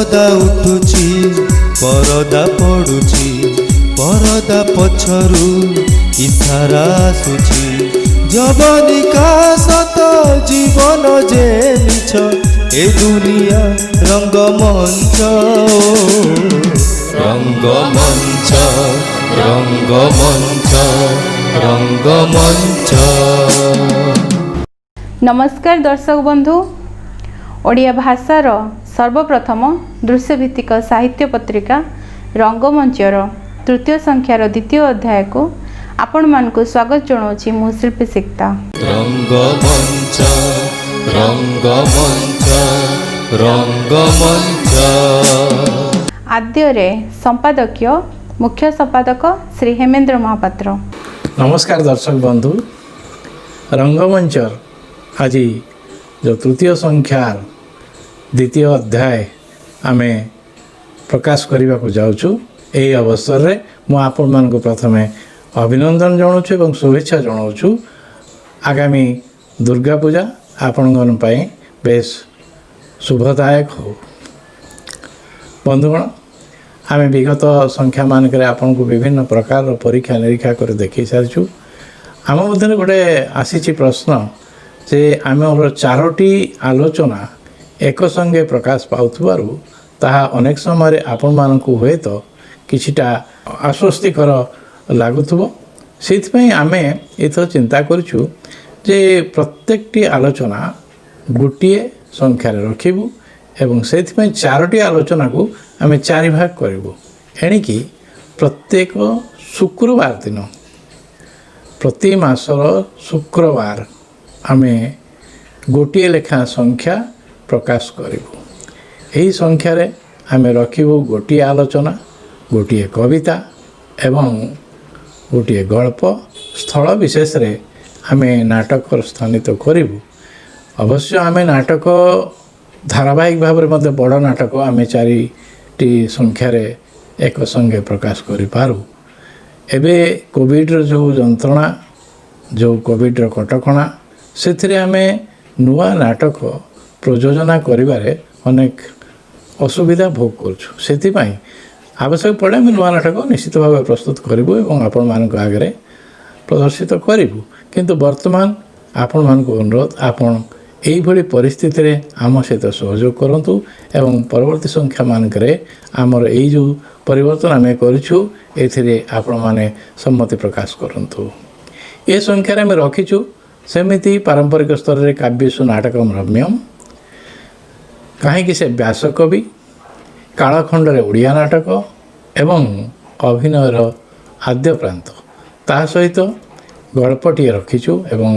ପରଦା ଉଠୁଛି ପରଦା ପଡ଼ୁଛି ପରଦା ପଛରୁ ଇଶାରା ଆସୁଛି ଯବନିକା ସତ ଜୀବନ ଯେ ମିଛ ଏ ଦୁନିଆ ରଙ୍ଗମଞ୍ଚ ରଙ୍ଗମଞ୍ଚ ରଙ୍ଗମଞ୍ଚ ରଙ୍ଗମଞ୍ଚ। नमस्कार दर्शक बंधु, ओडिया भाषार सर्वप्रथम दृश्यभित्तिक साहित्य पत्रिका रंगमंचर तृतीय संख्यार द्वितीय अध्याय को आपण मानकु स्वागत जणाउछि मु शिल्पी सिक्ता। रंगमंच रंगमंच रंगमंच। आद्य संपादकीय मुख्य संपादक श्री हेमेंद्र महापात्र। नमस्कार दर्शक बंधु, रंगमंचर आज जो तृतीय संख्यार द्वितीय अध्याय आमे प्रकाश करने को जाऊँ। यही अवसर रे मु आपण मानक प्रथमे अभिनंदन जनाऊँ और शुभेच्छा जनाऊँ। आगामी दुर्गा पूजा आपण बेस शुभदायक हो। बंधुगण, आम विगत संख्या मानक आपन को विभिन्न प्रकार परीक्षा निरीक्षा कर देखी सारी। आम मध्य गोटे आसी प्रश्न जे आमर चारोटी आलोचना एक संगे प्रकाश पाउथबारु ताहा अनेक समय आपण मानकु हुए तो किछिटा आश्वस्तिकर लागुथबो। सेथिपई आमे एथर चिंता करिछु जे प्रत्येकटी आलोचना गोटिए संख्यार रखिबु एवं सेथिपई चारोटी आलोचना को आमे चारि भाग करिबु। एणिकी प्रत्येक शुक्रवार दिन प्रति मासर शुक्रवार आमे गोटिए लेखा संख्या प्रकाश करिबु। एही संख्यार आमे रखिबु गोटिए आलोचना, गोटिए कविता एवं गोटिए गल्प। स्थल विशेष रे आमे नाटक स्थानित करिबु। अवश्य आमे नाटक धारावाहिक भाव में मध्य बड़ नाटक आमे चारिटी संख्यार एक संगे प्रकाश करिपारू। एबे कोविड जो जंत्रणा, जो कोविड कटकणा, से आमे नुआ नाटक प्रयोजना करिबारे अनेक असुविधा भोग करूँ। से आवश्यक पड़े आम नुआ नाटक निश्चित भाव प्रस्तुत करूँ और आपण मानक आगे प्रदर्शित करूँ। किंतु वर्तमान आपण मानक अनुरोध, आपण यही परिस्थिति रे आम सहित सहयोग करंतु एवं परवर्ती संख्या मानक आमर यही जो परिवर्तन आम करूँ एथिरे आपण माने सम्मति प्रकाश करंतु। ए संख्यार आम रखीचु सेमिति पारंपरिक स्तर रे काव्यसु नाटकम रम्यम, कहीं से व्यासकवि, कालखंडरे ओडिया नाटक एवं अभिनयर आद्य प्रांत ता सहित गल्पटी रखीचु एवं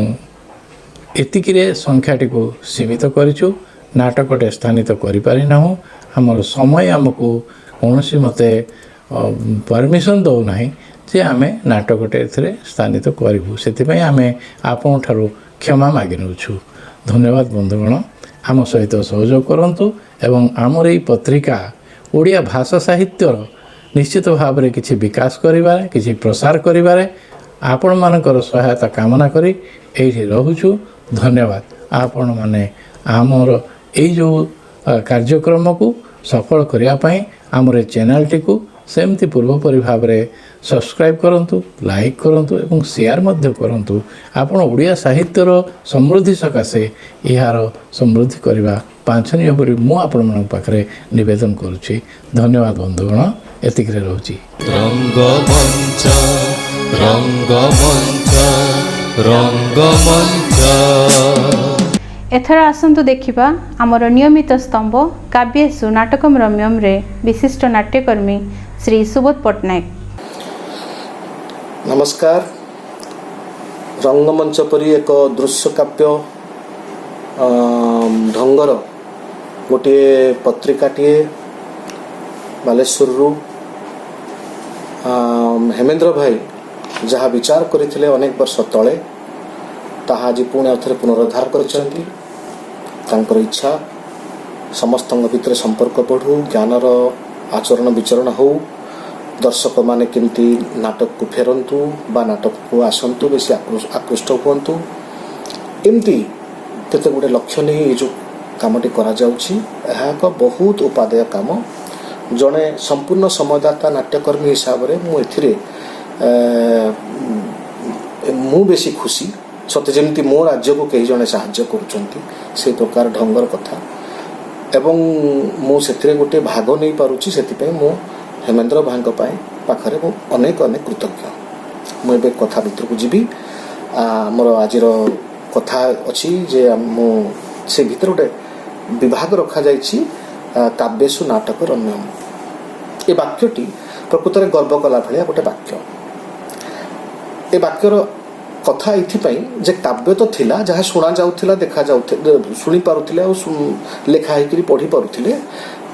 एतिकिरे संख्याटी को सीमित करिचु। नाटकटे स्थानित करिपारिना। हमर समय आमको कौनसी मते परमिशन दो नाही जे आमे नाटकटे एथिरे स्थानित करिबु। सेतिपई आमे आपन ठारू क्षमा मागि नउछु। धन्यवाद बंधुगण, आम सहित सहयोग करंतु एवं आमर एई पत्रिका ओडिया भाषा साहित्यर निश्चित भाव में किछि विकास करिबारे, किछि प्रसार करिबारे आपण मानकर सहायता कामना करी एठी रहूछु। धन्यवाद। आपण माने आमर एई जो कार्यक्रम को सफल करिया पई आमर चैनल टी को सेमती पूर्वपरि भाव में सब्सक्राइब करंतु, लाइक करंतु एवं शेयर मध्य करंतु। आपण ओडिया साहित्यर समृद्धि सकाशे यार समृद्धि करबा पांचनीय परि मु आपण मन पाखरे निवेदन करूछि। धन्यवाद बंधुगण, एतिकरे रहूछि। रंगमंच रंगमंच रंगमंच। एथर आसंतु देखिबा आमर नियमित स्तंभ काव्यसु नाटकम रम्यम रे विशिष्ट नाट्यकर्मी श्री सुबोध पट्टनायक। नमस्कार। रंगमंच परी एक दृश्य काव्य ढंगर गोटे पत्रिकाटे बालेश्वर हेमेंद्र भाई जहाँ विचार करते अनेक वर्ष तले ताहा आज पुणी अर्थरे पुनरुद्धार कर इच्छा समस्त भितर संपर्क बढ़ू, ज्ञानर आचरण विचरण हो, दर्शक माने केमती नाटक को फेरंतु बा नाटक को आसंतु बेसी आकृष्ट हुंतु। एमती केते गोटे लक्ष्य नहीं ये जो କାମଟି କରାଯାଉଛି। ଏହା ଏକ ବହୁତ ଉପାଦେୟ କାମ। ଜଣେ ସମ୍ପୂର୍ଣ୍ଣ ସମୟଦାତା ନାଟ୍ୟକର୍ମୀ ହିସାବରେ ମୁଁ ଏଥିରେ ମୁଁ ବେଶୀ ଖୁସି, ସତେ ଯେମିତି ମୋ ରାଜ୍ୟକୁ କେହି ଜଣେ ସାହାଯ୍ୟ କରୁଛନ୍ତି ସେଇ ପ୍ରକାର ଢଙ୍ଗର କଥା, ଏବଂ ମୁଁ ସେଥିରେ ଗୋଟେ ଭାଗ ନେଇପାରୁଛି। ସେଥିପାଇଁ ମୁଁ ହେମେନ୍ଦ୍ର ଭାଇଙ୍କ ପାଖରେ ମୁଁ ଅନେକ ଅନେକ କୃତଜ୍ଞ। ମୁଁ ଏବେ କଥା ଭିତରକୁ ଯିବି। ଆମର ଆଜିର କଥା ଅଛି ଯେ ମୁଁ ସେ ଭିତରେ ଗୋଟେ ବିଭାଗ ରଖାଯାଇଛି କାବ୍ୟେଷୁ ନାଟକ ରମ୍ୟମ୍। ଏ ବାକ୍ୟଟି ପ୍ରକୃତରେ ଗର୍ବ କଲା ଭଳିଆ ଗୋଟେ ବାକ୍ୟ। ଏ ବାକ୍ୟର କଥା ଏଇଥିପାଇଁ ଯେ କାବ୍ୟ ତ ଥିଲା, ଯାହା ଶୁଣାଯାଉଥିଲା, ଦେଖାଯାଉଥିଲା, ଶୁଣିପାରୁଥିଲେ ଆଉ ଲେଖା ହେଇକରି ପଢ଼ି ପାରୁଥିଲେ।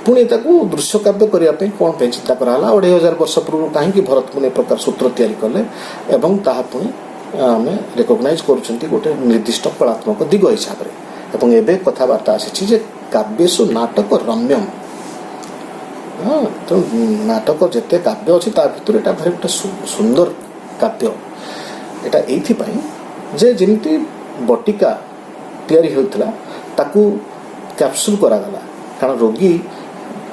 ପୁଣି ତାକୁ ଦୃଶ୍ୟ କାବ୍ୟ କରିବା ପାଇଁ କ'ଣ ପାଇଁ ଚିନ୍ତା କରାହେଲା? 2500 ବର୍ଷ ପୂର୍ବରୁ କାହିଁକି ଭରତ ମୁନି ଏ ପ୍ରକାର ସୂତ୍ର ତିଆରି କଲେ ଏବଂ ତାହା ପୁଣି ଆମେ ରେକଗ୍ନାଇଜ୍ କରୁଛନ୍ତି ଗୋଟେ ନିର୍ଦ୍ଦିଷ୍ଟ କଳାତ୍ମକ ଦିଗ ହିସାବରେ। ଏବଂ ଏବେ କଥାବାର୍ତ୍ତା ଆସିଛି ଯେ କାବ୍ୟେଷୁ ନାଟକ ରମ୍ୟମ୍। ତେଣୁ ନାଟକ ଯେତେ କାବ୍ୟ ଅଛି ତା ଭିତରେ ଏଇଟା ଭାରି ଗୋଟେ ସୁନ୍ଦର କାବ୍ୟ। ଏଇଟା ଏଇଥିପାଇଁ ଯେ ଯେମିତି ବଟିକା ତିଆରି ହେଉଥିଲା ତାକୁ କ୍ୟାପସୁଲ୍ କରାଗଲା, କାରଣ ରୋଗୀ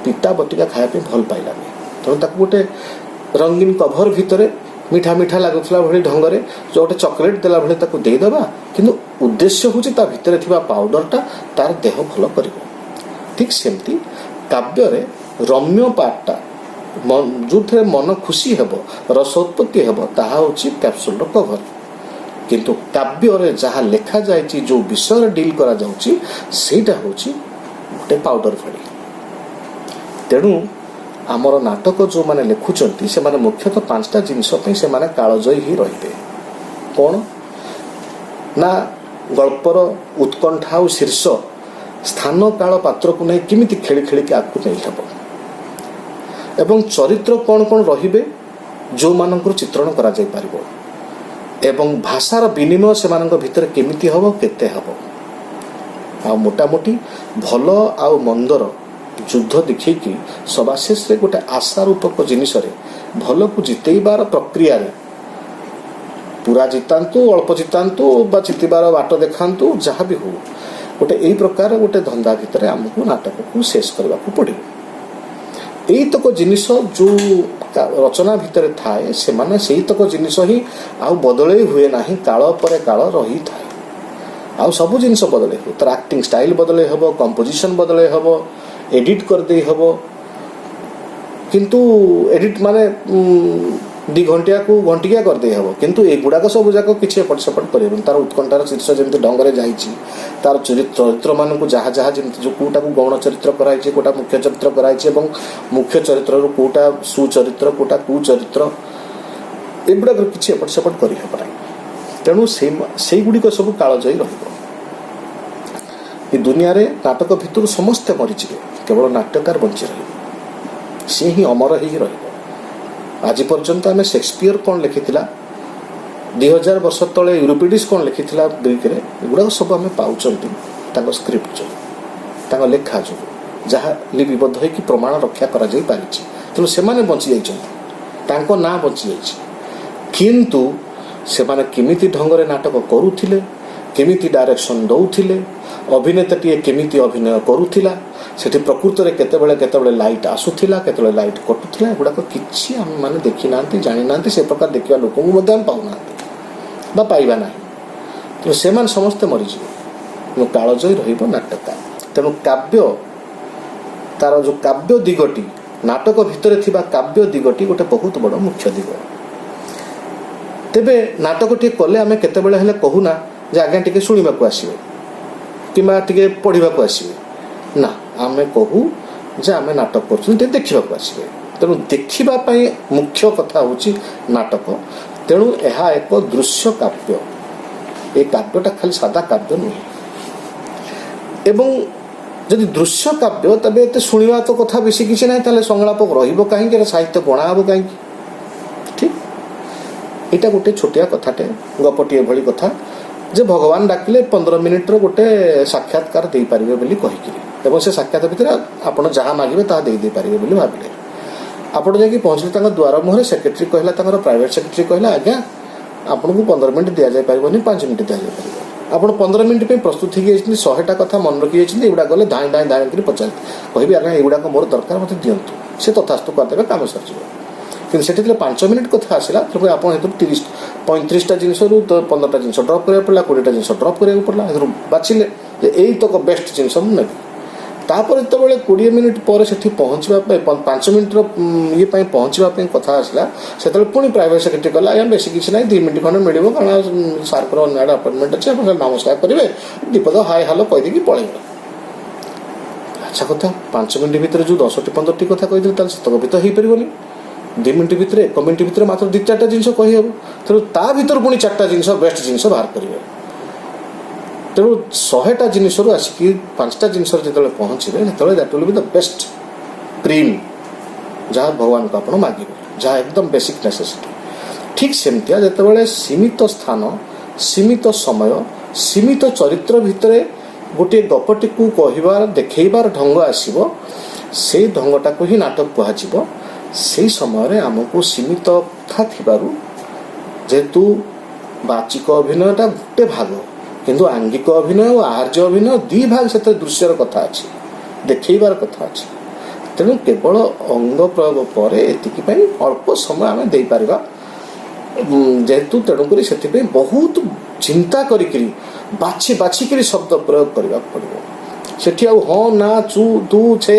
ପିତା ବଟିକା ଖାଇବା ପାଇଁ ଭଲ ପାଇଲାନି। ତେଣୁ ତାକୁ ଗୋଟେ ରଙ୍ଗୀନ କଭର ଭିତରେ ମିଠା ମିଠା ଲାଗୁଥିଲା ଭଳି ଢଙ୍ଗରେ ଗୋଟେ ଚକୋଲେଟ୍ ଦେଲା ଭଳି ତାକୁ ଦେଇଦେବା, କିନ୍ତୁ ଉଦ୍ଦେଶ୍ୟ ହେଉଛି ତା ଭିତରେ ଥିବା ପାଉଡରଟା ତାର ଦେହ ଭଲ କରିବ। ଠିକ୍ ସେମିତି କାବ୍ୟରେ ରମ୍ୟ ପାର୍ଟଟା ଯେଉଁଥିରେ ମନ ଖୁସି ହେବ, ରସ ଉତ୍ପତ୍ତି ହେବ, ତାହା ହେଉଛି କ୍ୟାପସୁଲର କଭର। କିନ୍ତୁ କାବ୍ୟରେ ଯାହା ଲେଖାଯାଇଛି, ଯେଉଁ ବିଷୟରେ ଡିଲ୍ କରାଯାଉଛି, ସେଇଟା ହେଉଛି ଗୋଟେ ପାଉଡର ଭଳି। ତେଣୁ ଆମର ନାଟକ ଯେଉଁମାନେ ଲେଖୁଛନ୍ତି ସେମାନେ ମୁଖ୍ୟତଃ 5ଟା ଜିନିଷ ପାଇଁ ସେମାନେ କାଳଜୟୀ ହିଁ ରହିବେ। କ'ଣ ନା ଗଳ୍ପର ଉତ୍କଣ୍ଠା ଆଉ ଶୀର୍ଷ ସ୍ଥାନ କାଳ ପାତ୍ରକୁ ନେଇ କେମିତି ଖେଳି ଖେଳିକି ଆଗକୁ ନେଇ ହେବ, ଏବଂ ଚରିତ୍ର କ'ଣ କ'ଣ ରହିବେ ଯେଉଁମାନଙ୍କର ଚିତ୍ରଣ କରାଯାଇପାରିବ, ଏବଂ ଭାଷାର ବିନିମୟ ସେମାନଙ୍କ ଭିତରେ କେମିତି ହେବ, କେତେ ହେବ। ଆଉ ମୋଟାମୋଟି ଭଲ ଆଉ ମନ୍ଦର ଯୁଦ୍ଧ ଦେଖେଇକି ସବାଶେଷରେ ଗୋଟେ ଆଶା ରୂପକ ଜିନିଷରେ ଭଲକୁ ଜିତେଇବାର ପ୍ରକ୍ରିୟାରେ ପୁରା ଜିତାନ୍ତୁ, ଅଳ୍ପ ଜିତାନ୍ତୁ ବା ଜିତିବାର ବାଟ ଦେଖାନ୍ତୁ, ଯାହା ବି ହଉ, ଗୋଟେ ଏଇ ପ୍ରକାର ଗୋଟେ ଧନ୍ଦା ଭିତରେ ଆମକୁ ନାଟକକୁ ଶେଷ କରିବାକୁ ପଡ଼ିବ। ଏଇତକ ଜିନିଷ ଯେଉଁ ରଚନା ଭିତରେ ଥାଏ, ସେମାନେ ସେଇତକ ଜିନିଷ ହିଁ ଆଉ ବଦଳେଇ ହୁଏ ନାହିଁ, କାଳ ପରେ କାଳ ରହିଥାଏ। ଆଉ ସବୁ ଜିନିଷ ବଦଳେଇ ହେବ, ତାର ଆକ୍ଟିଂ ଷ୍ଟାଇଲ ବଦଳେଇ ହେବ, କମ୍ପୋଜିସନ୍ ବଦଳେଇ ହେବ, ଏଡିଟ୍ କରିଦେଇ ହେବ। କିନ୍ତୁ ଏଡିଟ୍ ମାନେ 2 ଘଣ୍ଟିଆକୁ ଘଣ୍ଟିକିଆ କରିଦେଇ ହେବ, କିନ୍ତୁ ଏଗୁଡ଼ାକ ସବୁ ଯାକ କିଛି ଏପଟ ସେପଟ କରିହେବନି। ତାର ଉତ୍କଣ୍ଠାର ଶୀର୍ଷ ଯେମିତି ଢଙ୍ଗରେ ଯାଇଛି, ତାର ଚରିତ୍ରମାନଙ୍କୁ ଯାହା ଯାହା ଯେମିତି ଯେଉଁ କେଉଁଟାକୁ ଗୌଣ ଚରିତ୍ର କରାଯାଇଛି, କେଉଁଟା ମୁଖ୍ୟ ଚରିତ୍ର କରାଯାଇଛି, ଏବଂ ମୁଖ୍ୟ ଚରିତ୍ରରୁ କେଉଁଟା ସୁଚରିତ୍ର, କେଉଁଟା କୁଚରିତ୍ର, ଏଗୁଡ଼ାକ କିଛି ଏପଟ ସେପଟ କରିହେବ ନାହିଁ। ତେଣୁ ସେଇଗୁଡ଼ିକ ସବୁ କାଳଜୟୀ ରହିବ। ଏ ଦୁନିଆରେ ନାଟକ ଭିତରୁ ସମସ୍ତେ ମରିଯିବେ, କେବଳ ନାଟ୍ୟକାର ବଞ୍ଚି ରହିବ, ସିଏ ହିଁ ଅମର ହେଇକି ରହିବ। ଆଜି ପର୍ଯ୍ୟନ୍ତ ଆମେ ସେକ୍ସପିୟର କ'ଣ ଲେଖିଥିଲା, 2000 ବର୍ଷ ତଳେ ୟୁରୋପିଡିସ୍ କ'ଣ ଲେଖିଥିଲା ଗ୍ରୀକରେ, ଏଗୁଡ଼ାକ ସବୁ ଆମେ ପାଉଛନ୍ତି ତାଙ୍କ ସ୍କ୍ରିପ୍ଟ ଯୋଗୁଁ, ତାଙ୍କ ଲେଖା ଯୋଗୁଁ, ଯାହା ଲିପିବଦ୍ଧ ହେଇକି ପ୍ରମାଣ ରକ୍ଷା କରାଯାଇ ପାରିଛି। ତେଣୁ ସେମାନେ ବଞ୍ଚି ଯାଇଛନ୍ତି, ତାଙ୍କ ନାଁ ବଞ୍ଚିଯାଇଛି। କିନ୍ତୁ ସେମାନେ କେମିତି ଢଙ୍ଗରେ ନାଟକ କରୁଥିଲେ, କେମିତି ଡାଇରେକ୍ସନ୍ ଦେଉଥିଲେ, ଅଭିନେତାଟିଏ କେମିତି ଅଭିନୟ କରୁଥିଲା, ସେଠି ପ୍ରକୃତରେ କେତେବେଳେ ଲାଇଟ୍ ଆସୁଥିଲା, କେତେବେଳେ ଲାଇଟ୍ କଟୁଥିଲା, ଏଗୁଡ଼ାକ କିଛି ଆମେମାନେ ଦେଖିନାହାନ୍ତି, ଜାଣିନାହାନ୍ତି। ସେ ପ୍ରକାର ଦେଖିବା ଲୋକଙ୍କୁ ମଧ୍ୟ ଆମେ ପାଉନାହାନ୍ତି ବା ପାଇବା ନାହିଁ। ତେଣୁ ସେମାନେ ସମସ୍ତେ ମରିଯିବେ, ତେଣୁ କାଳଜୟୀ ରହିବ ନାଟକ। ତେଣୁ କାବ୍ୟ, ତାର ଯେଉଁ କାବ୍ୟ ଦିଗଟି, ନାଟକ ଭିତରେ ଥିବା କାବ୍ୟ ଦିଗଟି ଗୋଟେ ବହୁତ ବଡ଼ ମୁଖ୍ୟ ଦିଗ। ତେବେ ନାଟକଟିଏ କଲେ ଆମେ କେତେବେଳେ ହେଲେ କହୁନା ଯେ ଆଜ୍ଞା ଟିକେ ଶୁଣିବାକୁ ଆସିବେ କିମ୍ବା ଟିକେ ପଢ଼ିବାକୁ ଆସିବେ, ନା, ଆମେ କହୁ ଯେ ଆମେ ନାଟକ କରୁଛନ୍ତି, ଟିକେ ଦେଖିବାକୁ ଆସିବେ। ତେଣୁ ଦେଖିବା ପାଇଁ ମୁଖ୍ୟ କଥା ହେଉଛି ନାଟକ। ତେଣୁ ଏହା ଏକ ଦୃଶ୍ୟ କାବ୍ୟ। ଏ କାବ୍ୟଟା ଖାଲି ସାଦା କାବ୍ୟ ନୁହେଁ। ଏବଂ ଯଦି ଦୃଶ୍ୟ କାବ୍ୟ, ତେବେ ଏତେ ଶୁଣିବା ତ କଥା ବେଶୀ କିଛି ନାହିଁ, ତାହେଲେ ସଂଳାପ ରହିବ କାହିଁକି, ସାହିତ୍ୟ ଗଣା ହେବ କାହିଁକି? ଠିକ୍, ଏଇଟା ଗୋଟେ ଛୋଟିଆ କଥାଟେ, ଗପଟିଏ ଭଳି କଥା ଯେ ଭଗବାନ ଡାକିଲେ 15 ମିନିଟ୍ର ଗୋଟେ ସାକ୍ଷାତକାର ଦେଇପାରିବେ ବୋଲି କହିକିରି, ଏବଂ ସେ ସାକ୍ଷାତ ଭିତରେ ଆପଣ ଯାହା ମାଗିବେ ତାହା ଦେଇପାରିବେ ବୋଲି ଭାବିଲେ। ଆପଣ ଯାଇକି ପହଞ୍ଚିଲେ ତାଙ୍କ ଦ୍ୱାର ମୁହଁରେ, ସେକ୍ରେଟାରୀ କହିଲା, ତାଙ୍କର ପ୍ରାଇଭେଟ୍ ସେକ୍ରେଟାରୀ କହିଲା, ଆଜ୍ଞା ଆପଣଙ୍କୁ 15 ମିନିଟ୍ ଦିଆଯାଇପାରିବନି, 5 ମିନିଟ୍ ଦିଆଯାଇପାରିବ। ଆପଣ 15 ମିନିଟ୍ ପାଇଁ ପ୍ରସ୍ତୁତ ହେଇଯାଇଛନ୍ତି, 100ଟା କଥା ମନେ ରଖିଯାଇଛନ୍ତି, ଏଗୁଡ଼ା ଗଲେ ଧାଇଁ ଧାଇଁ ଧାଇଁ କରି ପଚାରି କହିବି ଆଜ୍ଞା ଏଗୁଡ଼ାକ ମୋର ଦରକାର, ମୋତେ ଦିଅନ୍ତୁ, ସେ ତଥାସ୍ତୁ କରିଦେବେ, କାମ ସରିଯିବ। କିନ୍ତୁ ସେଠି ଯେତେବେଳେ 5 ମିନିଟ୍ କଥା ଆସିଲା ତେଣୁ ଆପଣ ସେଥିରୁ 35ଟା ଜିନିଷରୁ 15ଟା ଜିନିଷ ଡ୍ରପ୍ କରିବାକୁ ପଡ଼ିଲା, 20ଟା ଜିନିଷ ଡ୍ରପ୍ କରିବାକୁ ପଡ଼ିଲା, ସେଥିରୁ ବାଛିଲେ ଯେ ଏଇତକ ବେଷ୍ଟ ଜିନିଷ ମୁଁ ନେବି। ତାପରେ ଯେତେବେଳେ 20 ମିନିଟ୍ ପରେ ସେଠି ପହଞ୍ଚିବା ପାଇଁ 5 ମିନିଟ୍ର ଇଏ ପାଇଁ ପହଞ୍ଚିବା ପାଇଁ କଥା ଆସିଲା, ସେତେବେଳେ ପୁଣି ପ୍ରାଇଭେଟ୍ ସେକ୍ରେଟାରୀ କହିଲା ଆଜ୍ଞା ବେଶୀ କିଛି ନାହିଁ, 2 ମିନିଟ୍ ଖଣ୍ଡେ ମିଳିବ, କାରଣ ସାର୍ଙ୍କର ଅନ୍ୟ ଆଡ଼େ ଆପଏଣ୍ଟମେଣ୍ଟ ଅଛି, ଆପଣ ନମସ୍କାର କରିବେ, ଦୀପଦ ହାଇ ହାଲୋ କହିଦେଇକି ପଳେଇବେ। ଆଚ୍ଛା କଥା, 5 ମିନିଟ୍ ଭିତରେ ଯେଉଁ 10ଟି 15ଟି କଥା କହିଦେଲେ ତାହେଲେ ସେତକ ବି ତ ହେଇପାରିବନି। 2 ମିନିଟ୍ ଭିତରେ 1 ମିନିଟ୍ ଭିତରେ ମାତ୍ର 2-4ଟା ଜିନିଷ କହିହେବ, ତେଣୁ ତା ଭିତରୁ ପୁଣି 4ଟା ଜିନିଷ ବେଷ୍ଟ ଜିନିଷ ବାହାର କରିବେ। ତେଣୁ 100ଟା ଜିନିଷରୁ ଆସିକି 5ଟା ଜିନିଷରେ ଯେତେବେଳେ ପହଞ୍ଚିବେ ସେତେବେଳେ that will be the best ପ୍ରିମ୍ ଯାହା ଭଗବାନଙ୍କୁ ଆପଣ ମାଗିବେ, ଯାହା ଏକଦମ ବେସିକ୍ ନେସେସିଟି। ଠିକ୍ ସେମିତିଆ ଯେତେବେଳେ ସୀମିତ ସ୍ଥାନ, ସୀମିତ ସମୟ, ସୀମିତ ଚରିତ୍ର ଭିତରେ ଗୋଟିଏ ଗପଟିକୁ କହିବାର ଦେଖେଇବାର ଢଙ୍ଗ ଆସିବ, ସେଇ ଢଙ୍ଗଟାକୁ ହିଁ ନାଟକ କୁହାଯିବ। ସେଇ ସମୟରେ ଆମକୁ ସୀମିତ କଥା ଥିବାରୁ, ଯେହେତୁ ବାଚିକ ଅଭିନୟଟା ଗୋଟେ ଭାଗ, କିନ୍ତୁ ଆଙ୍ଗିକ ଅଭିନୟ ଓ ଆହାର୍ଯ୍ୟ ଅଭିନୟ 2 ଭାଗ, ସେଥିରେ ଦୃଶ୍ୟର କଥା ଅଛି, ଦେଖେଇବାର କଥା ଅଛି। ତେଣୁ କେବଳ ଅଙ୍ଗ ପ୍ରୟୋଗ ପରେ ଏତିକି ପାଇଁ ଅଳ୍ପ ସମୟ ଆମେ ଦେଇପାରିବା, ଯେହେତୁ ତେଣୁକରି ସେଥିପାଇଁ ବହୁତ ଚିନ୍ତା କରିକିରି ବାଛିକିରି ଶବ୍ଦ ପ୍ରୟୋଗ କରିବାକୁ ପଡ଼ିବ। ସେଠି ଆଉ ହଁ ନା ଚୁ ତୁ ଛେ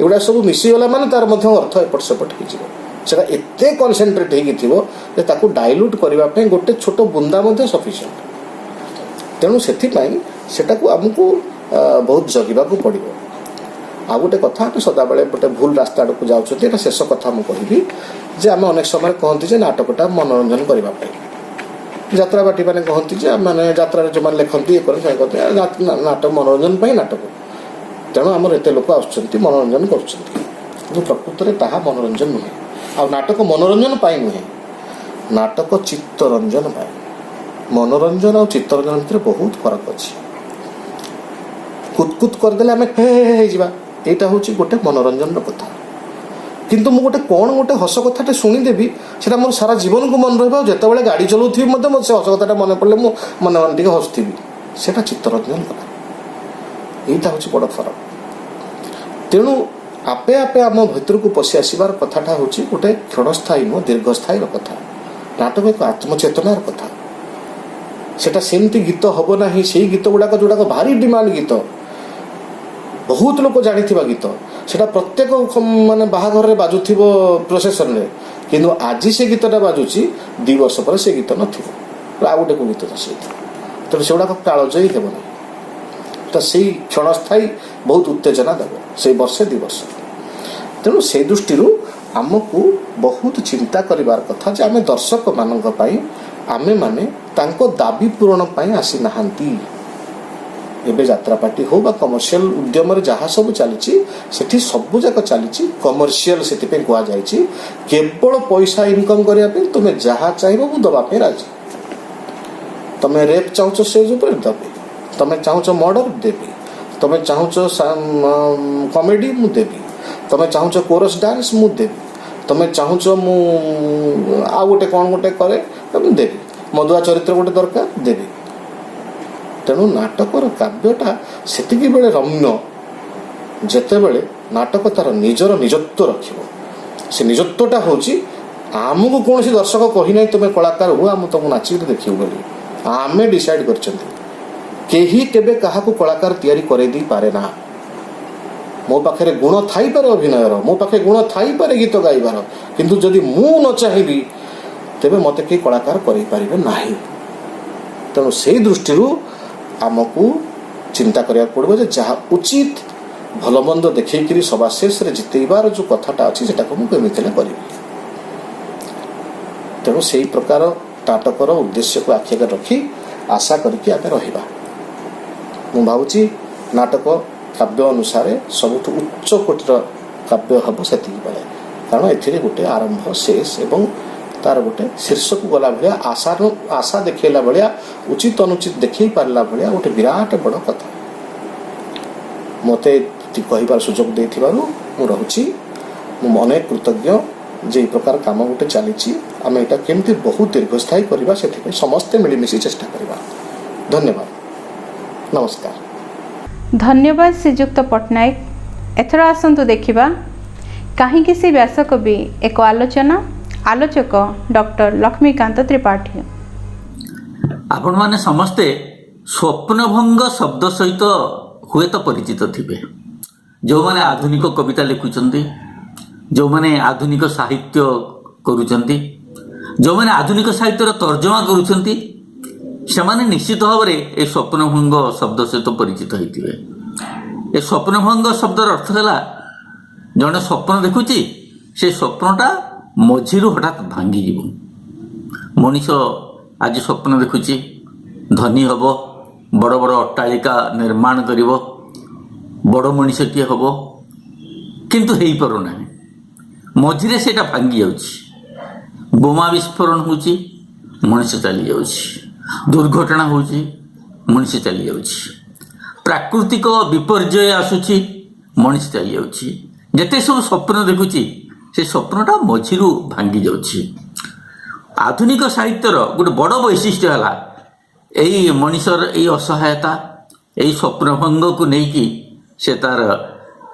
ଏଗୁଡ଼ା ସବୁ ମିଶିଗଲା ମାନେ ତାର ମଧ୍ୟ ଅର୍ଥ ଏପଟ ସେପଟ ହେଇଯିବ। ସେଟା ଏତେ କନସେନ୍ଟ୍ରେଟ୍ ହେଇକି ଥିବ ଯେ ତାକୁ ଡାଇଲ୍ୟୁଟ୍ କରିବା ପାଇଁ ଗୋଟେ ଛୋଟ ବୁନ୍ଦା ମଧ୍ୟ ସଫିସିଏଣ୍ଟ। ତେଣୁ ସେଥିପାଇଁ ସେଟାକୁ ଆମକୁ ବହୁତ ଜଗିବାକୁ ପଡ଼ିବ। ଆଉ ଗୋଟେ କଥା, ଆମେ ସଦାବେଳେ ଗୋଟେ ଭୁଲ ରାସ୍ତା ଆଡ଼କୁ ଯାଉଛନ୍ତି, ଏଇଟା ଶେଷ କଥା ମୁଁ କହିବି ଯେ ଆମେ ଅନେକ ସମୟରେ କହନ୍ତି ଯେ ନାଟକଟା ମନୋରଞ୍ଜନ କରିବା ପାଇଁ। ଯାତ୍ରାବାଟି ମାନେ କହନ୍ତି ଯେ ମାନେ ଯାତ୍ରାରେ ଯେଉଁମାନେ ଲେଖନ୍ତି ଇଏ କରନ୍ତି ସେ କହନ୍ତି ନାଟକ ମନୋରଞ୍ଜନ ପାଇଁ ନାଟକ, ତେଣୁ ଆମର ଏତେ ଲୋକ ଆସୁଛନ୍ତି ମନୋରଞ୍ଜନ କରୁଛନ୍ତି। କିନ୍ତୁ ପ୍ରକୃତରେ ତାହା ମନୋରଞ୍ଜନ ନୁହେଁ। ଆଉ ନାଟକ ମନୋରଞ୍ଜନ ପାଇଁ ନୁହେଁ, ନାଟକ ଚିତ୍ତରଞ୍ଜନ ପାଇଁ। ମନୋରଞ୍ଜନ ଆଉ ଚିତ୍ତରଞ୍ଜନ ଭିତରେ ବହୁତ ଫରକ ଅଛି। କୁତକୁତ କରିଦେଲେ ଆମେ ହେ ହେ ହେଇଯିବା, ଏଇଟା ହେଉଛି ଗୋଟେ ମନୋରଞ୍ଜନର କଥା। କିନ୍ତୁ ମୁଁ ଗୋଟେ ହସ କଥାଟେ ଶୁଣିଦେବି, ସେଟା ମୋର ସାରା ଜୀବନକୁ ମନେ ରହିବ, ଆଉ ଯେତେବେଳେ ଗାଡ଼ି ଚଲାଉଥିବି ମଧ୍ୟ ମୋତେ ସେ ହସ କଥାଟା ମନେ ପଡ଼ିଲେ ମୁଁ ମନେ ମନେ ଟିକେ ହସୁଥିବି, ସେଟା ଚିତ୍ତରଞ୍ଜନ କଥା। ଏଇଟା ହେଉଛି ବଡ଼ ଫରକ। ତେଣୁ ଆପେ ଆପେ ଆମ ଭିତରକୁ ପଶି ଆସିବାର କଥାଟା ହେଉଛି ଗୋଟେ କ୍ଷଣସ୍ଥାୟୀ ନୁହଁ, ଦୀର୍ଘସ୍ଥାୟୀର କଥା। ନାଟକ ଏକ ଆତ୍ମଚେତନାର କଥା। ସେଟା ସେମିତି ଗୀତ ହେବ ନାହିଁ, ସେଇ ଗୀତ ଗୁଡ଼ାକ ଯେଉଁଗୁଡ଼ାକ ଭାରି ଡିମାଣ୍ଡ ଗୀତ, ବହୁତ ଲୋକ ଜାଣିଥିବା ଗୀତ, ସେଟା ପ୍ରତ୍ୟେକ ମାନେ ବାହାଘରରେ ବାଜୁଥିବ ପ୍ରୋସେସନରେ, କିନ୍ତୁ ଆଜି ସେ ଗୀତଟା ବାଜୁଛି, 2 ବର୍ଷ ପରେ ସେ ଗୀତ ନଥିବ, ଆଉ ଗୋଟେ କେଉଁ ଗୀତ ସେଇଥିବ। ତେଣୁ ସେଗୁଡ଼ାକ କାଳଜୟୀ ହେବ ନାହିଁ। ତ ସେଇ କ୍ଷଣସ୍ଥାୟୀ ବହୁତ ଉତ୍ତେଜନା ଦେବ ସେଇ ବର୍ଷେ 2 ବର୍ଷ। ତେଣୁ ସେଇ ଦୃଷ୍ଟିରୁ ଆମକୁ ବହୁତ ଚିନ୍ତା କରିବାର କଥା ଯେ ଆମେ ଦର୍ଶକମାନଙ୍କ ପାଇଁ, ଆମେମାନେ ତାଙ୍କ ଦାବି ପୂରଣ ପାଇଁ ଆସିନାହାନ୍ତି। ଏବେ ଯାତ୍ରାପାର୍ଟି ହଉ ବା କମର୍ସିଆଲ ଉଦ୍ୟମରେ ଯାହା ସବୁ ଚାଲିଛି, ସେଠି ସବୁଯାକ ଚାଲିଛି କମର୍ସିଆଲ। ସେଥିପାଇଁ କୁହାଯାଇଛି କେବଳ ପଇସା ଇନକମ୍ କରିବା ପାଇଁ ତୁମେ ଯାହା ଚାହିଁବ ମୁଁ ଦେବା ପାଇଁ ରାଜି। ତମେ ରେପ୍ ଚାହୁଁଛ ଷ୍ଟେଜ୍ ଉପରେ ଦେବି, ତମେ ଚାହୁଁଛ ମର୍ଡର ଦେବି, ତମେ ଚାହୁଁଛ କମେଡି ମୁଁ ଦେବି, ତମେ ଚାହୁଁଛ କୋରସ୍ ଡାନ୍ସ ମୁଁ ଦେବି, ତମେ ଚାହୁଁଛ ମୁଁ ଆଉ ଗୋଟେ କ'ଣ ଗୋଟେ କରେ ମୁଁ ଦେବି, ମଦୁଆ ଚରିତ୍ର ଗୋଟେ ଦରକାର ଦେବି। ତେଣୁ ନାଟକର କାବ୍ୟଟା ସେତିକି ବେଳେ ରମ୍ୟ ଯେତେବେଳେ ନାଟକ ତାର ନିଜର ନିଜତ୍ୱ ରଖିବ। ସେ ନିଜତ୍ୱଟା ହେଉଛି ଆମକୁ କୌଣସି ଦର୍ଶକ କହିନାହିଁ ତୁମେ କଳାକାର ହୁଅ, ଆମେ ତୁମକୁ ନାଚିକି ଦେଖିବୁ ବୋଲି। ଆମେ ଡିସାଇଡ୍ କରିଛନ୍ତି। କେହି କେବେ କାହାକୁ କଳାକାର ତିଆରି କରେଇ ଦେଇପାରେ ନା। ମୋ ପାଖରେ ଗୁଣ ଥାଇପାରେ ଅଭିନୟର, ମୋ ପାଖରେ ଗୁଣ ଥାଇପାରେ ଗୀତ ଗାଇବାର, କିନ୍ତୁ ଯଦି ମୁଁ ନ ଚାହିଁବି ତେବେ ମୋତେ କେହି କଳାକାର କରେଇ ପାରିବେ ନାହିଁ। ତେଣୁ ସେଇ ଦୃଷ୍ଟିରୁ ଆମକୁ ଚିନ୍ତା କରିବାକୁ ପଡ଼ିବ ଯେ ଯାହା ଉଚିତ ଭଲ ମନ୍ଦ ଦେଖେଇକିରି ସବା ଶେଷରେ ଜିତେଇବାର ଯେଉଁ କଥାଟା ଅଛି ସେଟାକୁ ମୁଁ କେମିତି ହେଲେ କରିବି। ତେଣୁ ସେଇ ପ୍ରକାର ନାଟକର ଉଦ୍ଦେଶ୍ୟକୁ ଆଖି ଆଗରେ ରଖି ଆଶା କରିକି ଆମେ ରହିବା। ମୁଁ ଭାବୁଛି ନାଟକ କାବ୍ୟ ଅନୁସାରେ ସବୁଠୁ ଉଚ୍ଚ କୋଟିର କାବ୍ୟ ହେବ ସେତିକି ବେଳେ, କାରଣ ଏଥିରେ ଗୋଟେ ଆରମ୍ଭ ଶେଷ ଏବଂ ତାର ଗୋଟେ ଶୀର୍ଷକୁ ଗଲା ଭଳିଆ ଆଶା ଦେଖେଇଲା ଭଳିଆ, ଉଚିତ ଅନୁଚିତ ଦେଖେଇ ପାରିଲା ଭଳିଆ ଗୋଟେ ବିରାଟ ବଡ଼ କଥା ମୋତେ କହିବାର ସୁଯୋଗ ଦେଇଥିବାରୁ ମୁଁ ରହୁଛି। ମୁଁ ଅନେକ କୃତଜ୍ଞ ଯେ ଏହି ପ୍ରକାର କାମ ଗୋଟେ ଚାଲିଛି। ଆମେ ଏଇଟା କେମିତି ବହୁତ ଦୀର୍ଘସ୍ଥାୟୀ କରିବା ସେଥିପାଇଁ ସମସ୍ତେ ମିଳିମିଶି ଚେଷ୍ଟା କରିବା। ଧନ୍ୟବାଦ। नमस्कार। धन्यवाद श्रीजुक्त पट्टनायक। एथर आसतु देखा कहीं से व्यासकवि एक आलोचना आलोचक डॉक्टर लक्ष्मीकांत त्रिपाठी। आपण माने समस्ते स्वप्नभंग शब्द सहित हुए तो परिचित थिबे। जो माने आधुनिक कविता लिखुचंती, जो माने आधुनिक साहित्य करूचंती, जो माने आधुनिक साहित्यर तर्जमा करूचंती, सेमाने निश्चित भाव में ए स्वप्नभंग शब्द सहित परिचित होइथिबे। ए स्वप्नभंग शब्दर अर्थ है जड़े स्वप्न देखुची से स्वप्नटा मझिरू हठात भांगी जीव। मनीष आज स्वप्न देखुची धनी हब, बड़ बड़ अट्टालिका निर्माण करिब, बड़ मनीषटीए हब, किंतु हेई पारु नाही। मझिरे सेटा भांगी जाउची। बोमा विस्फोरण होची, मनीष चली जाउची। दुर्घटना होची, मनीष चली जाउची। प्राकृतिक विपर्यय आसुची, मनीष चली जाउची। जेते सब स्वप्न देखुची से स्वप्नटा मझिरू भांगी जाउची। आधुनिक साहित्यर गोटे बड़ वैशिष्ट्य है यही मनीषर यही असहायता, यही स्वप्नभंग को लेकिन से तार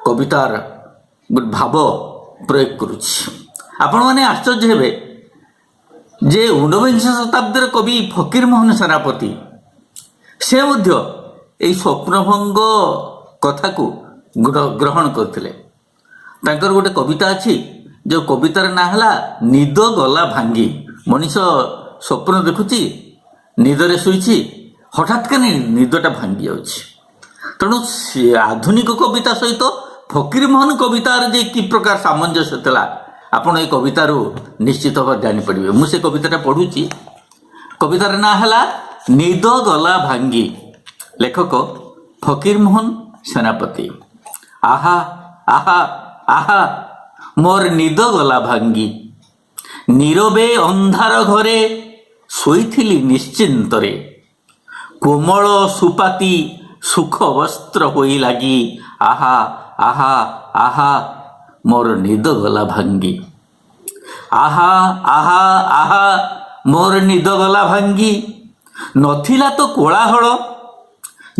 कवितार गोटे भाव प्रयोग करुच्ची। आपण मैंने आश्चर्य हेबे जे 19विंश शताब्दीर कवि फकीरमोहन सेनापति से मध्य यही स्वप्नभंग कथा को ग्रहण करथिले। तांकर गोटे कविता अच्छी जो कवितार ना है निद गला भांगी। मनीष स्वप्न देखुची, निदरे शुईची, हठात के निदटा भांगी जाउची। तेणु आधुनिक कविता सहित फकीरमोहन कवितार जे कि प्रकार सामंजस्य थिला आपण ए कवितार निश्चित भाव जानीपड़े। मुझे कविताटा पढ़ुची। कवितार ना है निद गला भांगी, लेखक फकीरमोहन सेनापति। आहा आहा आहा मोर निद गला भांगी, नीरवे अंधार घरे शोइथिली निश्चिंतरे, कोमल सुपाती सुख वस्त्र होई लागी, आहा आहा आहा मोर निद गला भांगी। आहा आहा आहा मोर निद गला भांगी, नथिला तो कोलाहल,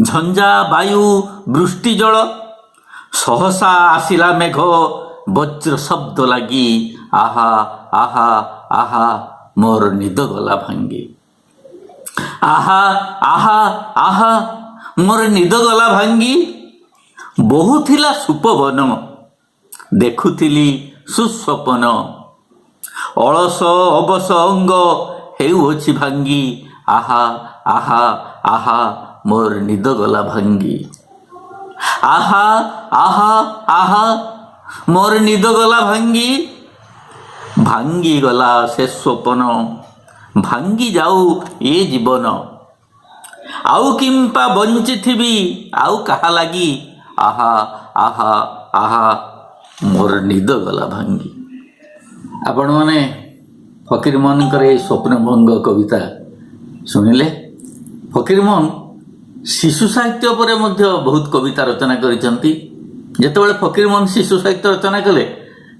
झंझा वायु वृष्टि जल, सहसा आसिला मेघ वज्र शब्द लगी, आहा आहा आहा मोर निद गला भांगी। आहा आहा आहा मोर निद गला भांगी, बहुथिला सुपवन देखुथिली सुस्वपन, अलस अबस अंग हेउछि भांगी, आहा आहा आहा मोर निद गला भांगी। आहा आहा आहा मोर निद गला भांगी, भांगी गला से स्वपन, भांगी जाऊ ये जीवन, आउ किंपा बंचिथिबी आउ कहा लागी, आहा आहा आहा मोर निद गला भांगी। आपण माने फकीरमोहन करे स्वप्नभंग कविता सुनिले। फकीरमोहन शिशु साहित्य पर मध्य बहुत कविता रचना करिसंती। जेतेबेले फकीरमोहन शिशु साहित्य रचना कले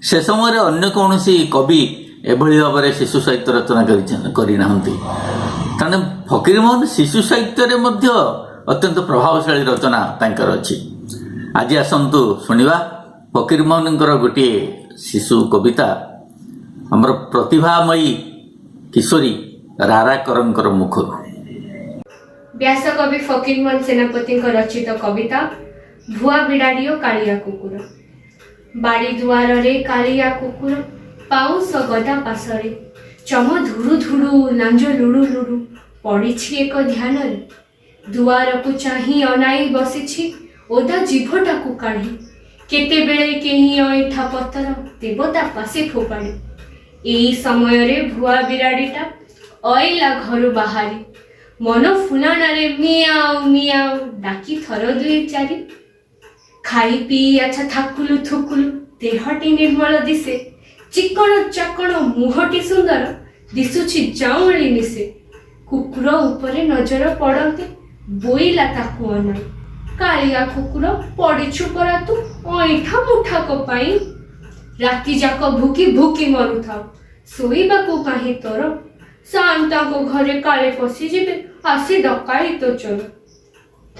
से समय अन्य कौनसी कवि एभली भाव में शिशु साहित्य रचना करनाहांती। तेणु फकीरमोहन शिशु साहित्य मध्य अत्यंत प्रभावशाली रचना तांकर अछि। आज आसंतु शुणिबा फकीरमोहनकर गोटे शिशु कविता हमर प्रतिभामयी किशोरी राराकरंकर मुखर। व्यासकवि फकीरमोहन सेनापति रचित कविता भुआ बिड़ाड़ियो कालिया कुकुर। बाड़ी दुआर रे कालिया कुकुर, पाउस गदा पासरे, चम धुरु धुरु लांज लुड़ु लुड़ु, पड़िछि एक ध्यान रे, दुआर को चाही अनाई बसिछि, ओदा जीभटा को काढ़ी, केते बेले केही ऐठा पत्थर देवता पासे फोपाड़ी। एई समय रे भुआ बिराड़ीटा अइला घरु बाहारी, मन फुलाणारे मियाऊ मियाऊ डाकी थर दुई चारि, खाई पी अच्छा थाकुलु थुकुलु, देहटी निर्मल दिसे, चिकण चाकण मुहटी सुंदर, दिसुछि जाऊँली मिसे। कुकुर उपरे नजर पड़ते बोइला ताकू अनाई, कालिया कुकुर पड़िछु परा तू ऐठा मुठा कपाई, राति जाक भूकी भूकी मरुथाउ, शोइबाकू काहे तोर, शांता को घरे काले पशि जिबे आसी डकाई तो चोर।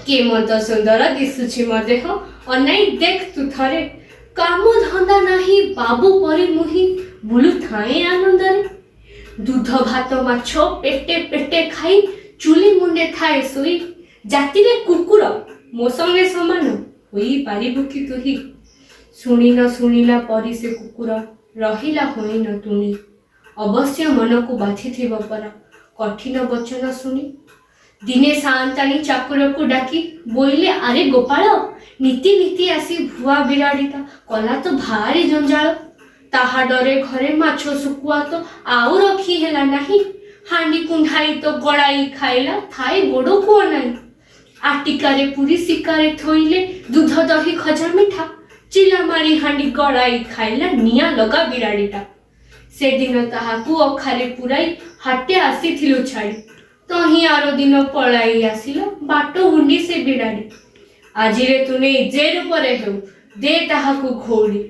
କେମନ୍ତ ସୁନ୍ଦର ଦିଶୁଛି ମୋ ଦେହ, ଅନାଇ ଦେଖ ତୁ ଥରେ। କାମ ଧନ୍ଦା ନାହିଁ ବାବୁ ପରି ମୁହିଁ ବୁଲୁଥାଏ ଆନନ୍ଦରେ। ଦୁଧ ଭାତ ମାଛ ପେଟେ ପେଟେ ଖାଇ ଚୁଲି ମୁଣ୍ଡେ ଥାଏ ଶୋଇ। ଜାତିରେ କୁକୁର ମୋ ସଙ୍ଗେ ସମାନ ହୋଇପାରିବୁ କି ତୁହି? ଶୁଣି ନ ଶୁଣିଲା ପରି ସେ କୁକୁର ରହିଲା ହୋଇନ ତୁଣି। ଅବଶ୍ୟ ମନକୁ ବାଧିଥିବ ପରା କଠିନ ବଚନ ଶୁଣି। ଦିନେ ସାଆନ୍ତାଣୀ ଚାକରକୁ ଡାକି ବୋଇଲେ, ଆରେ ଗୋପାଳ, ନୀତି ନୀତି ଆସି ଭୁଆ ବିରାଡ଼ିଟା କଲା ତ ଭାରି ଜଞ୍ଜାଳ। ତାହା ଡରେ ଘରେ ମାଛ ଶୁଖୁଆ ତ ଆଉ ରଖି ହେଲା ନାହିଁ। ହାଣ୍ଡି କୁଣ୍ଢାଇ ତ ଗଳାଇ ଖାଇଲା ଥାଏ ଗୋଡ଼କୁ ଅନାଇ। ଆଟିକାରେ ପୁରୀ ଶିକାରେ ଥୋଇଲେ ଦୁଧ ଦହି ଖଜା ମିଠା। ଚିଲା ମାରି ହାଣ୍ଡି ଗଳାଇ ଖାଇଲା ନିଆଁ ଲଗା ବିରାଡ଼ିଟା। ସେଦିନ ତାହାକୁ ଅଖାରେ ପୁରାଇ ହାଟେ ଆସିଥିଲୁ ଛାଡ଼ି। ତହିଁ ଆର ଦିନ ପଳାଇ ଆସିଲ ବାଟ ହୁଣ୍ଡି ସେ ବିରାଡ଼ି। ଆଜିରେ ତୁ ନେଇ ଯେ ରୂପରେ ହେଉ ଦେ ତାହାକୁ ଘଉଡ଼ି।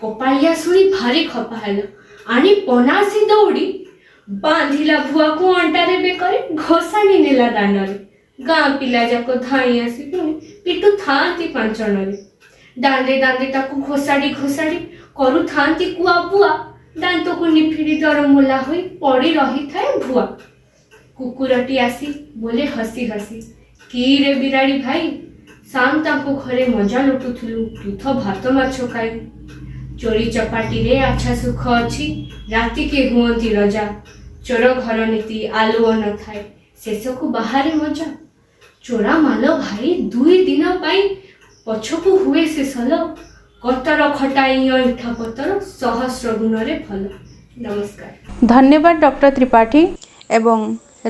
କପାଳିଆ ଶୁଣି ଭାରି ଖପା ହେଲା, ଆଣି ପନାସି ଦୌଡ଼ି। ବାନ୍ଧିଲା ଭୁଆକୁ ଅଣ୍ଟାରେ ବେକରେ, ଘୋଷାଣି ନେଲା ଦାଣ୍ଡରେ। ଗାଁ ପିଲା ଯାକ ଧାଇଁ ଆସି ପୁଣି ପିଟୁଥାନ୍ତି ପାଞ୍ଚଣରେ। ଦାଣ୍ଡେ ଦାଣ୍ଡେ ତାକୁ ଘୋଷାଡ଼ି ଘୋଷାଡ଼ି କରୁଥାନ୍ତି କୁଆ ବୁଆ। ଦାନ୍ତକୁ ନିଫିଡ଼ି ଦରମୁଲା ହୋଇ ପଡ଼ି ରହିଥାଏ ଭୁଆ। କୁକୁରଟି ଆସି ବୋଲେ ହସି ହସି, କି ରେ ବିରାଡ଼ି ଭାଇ, ସାଆନ୍ତାଙ୍କ ଘରେ ମଜା ଲୁଟୁଥିଲୁ ଦୁଧ ଭାତ ମାଛ ଖାଇ। ଚୋରି ଚପାଟିରେ ଆଚ୍ଛା ସୁଖ ଅଛି, ରାତିକେ ହୁଅନ୍ତି ରଜା। ଚୋର ଘର ନୀତି ଆଲୁଅ ନଥାଏ, ଶେଷକୁ ବାହାରେ ମଜା। ଚୋରା ମାଲ ଭାଇ 2 ଦିନ ପାଇଁ, ପଛକୁ ହୁଏ ସେ ସଲ। କତର ଖଟାଇ ଅଇଁଠ ପତର, ସହସ୍ର ଗୁଣରେ ଭଲ। ନମସ୍କାର। ଧନ୍ୟବାଦ ଡକ୍ଟର ତ୍ରିପାଠୀ ଏବଂ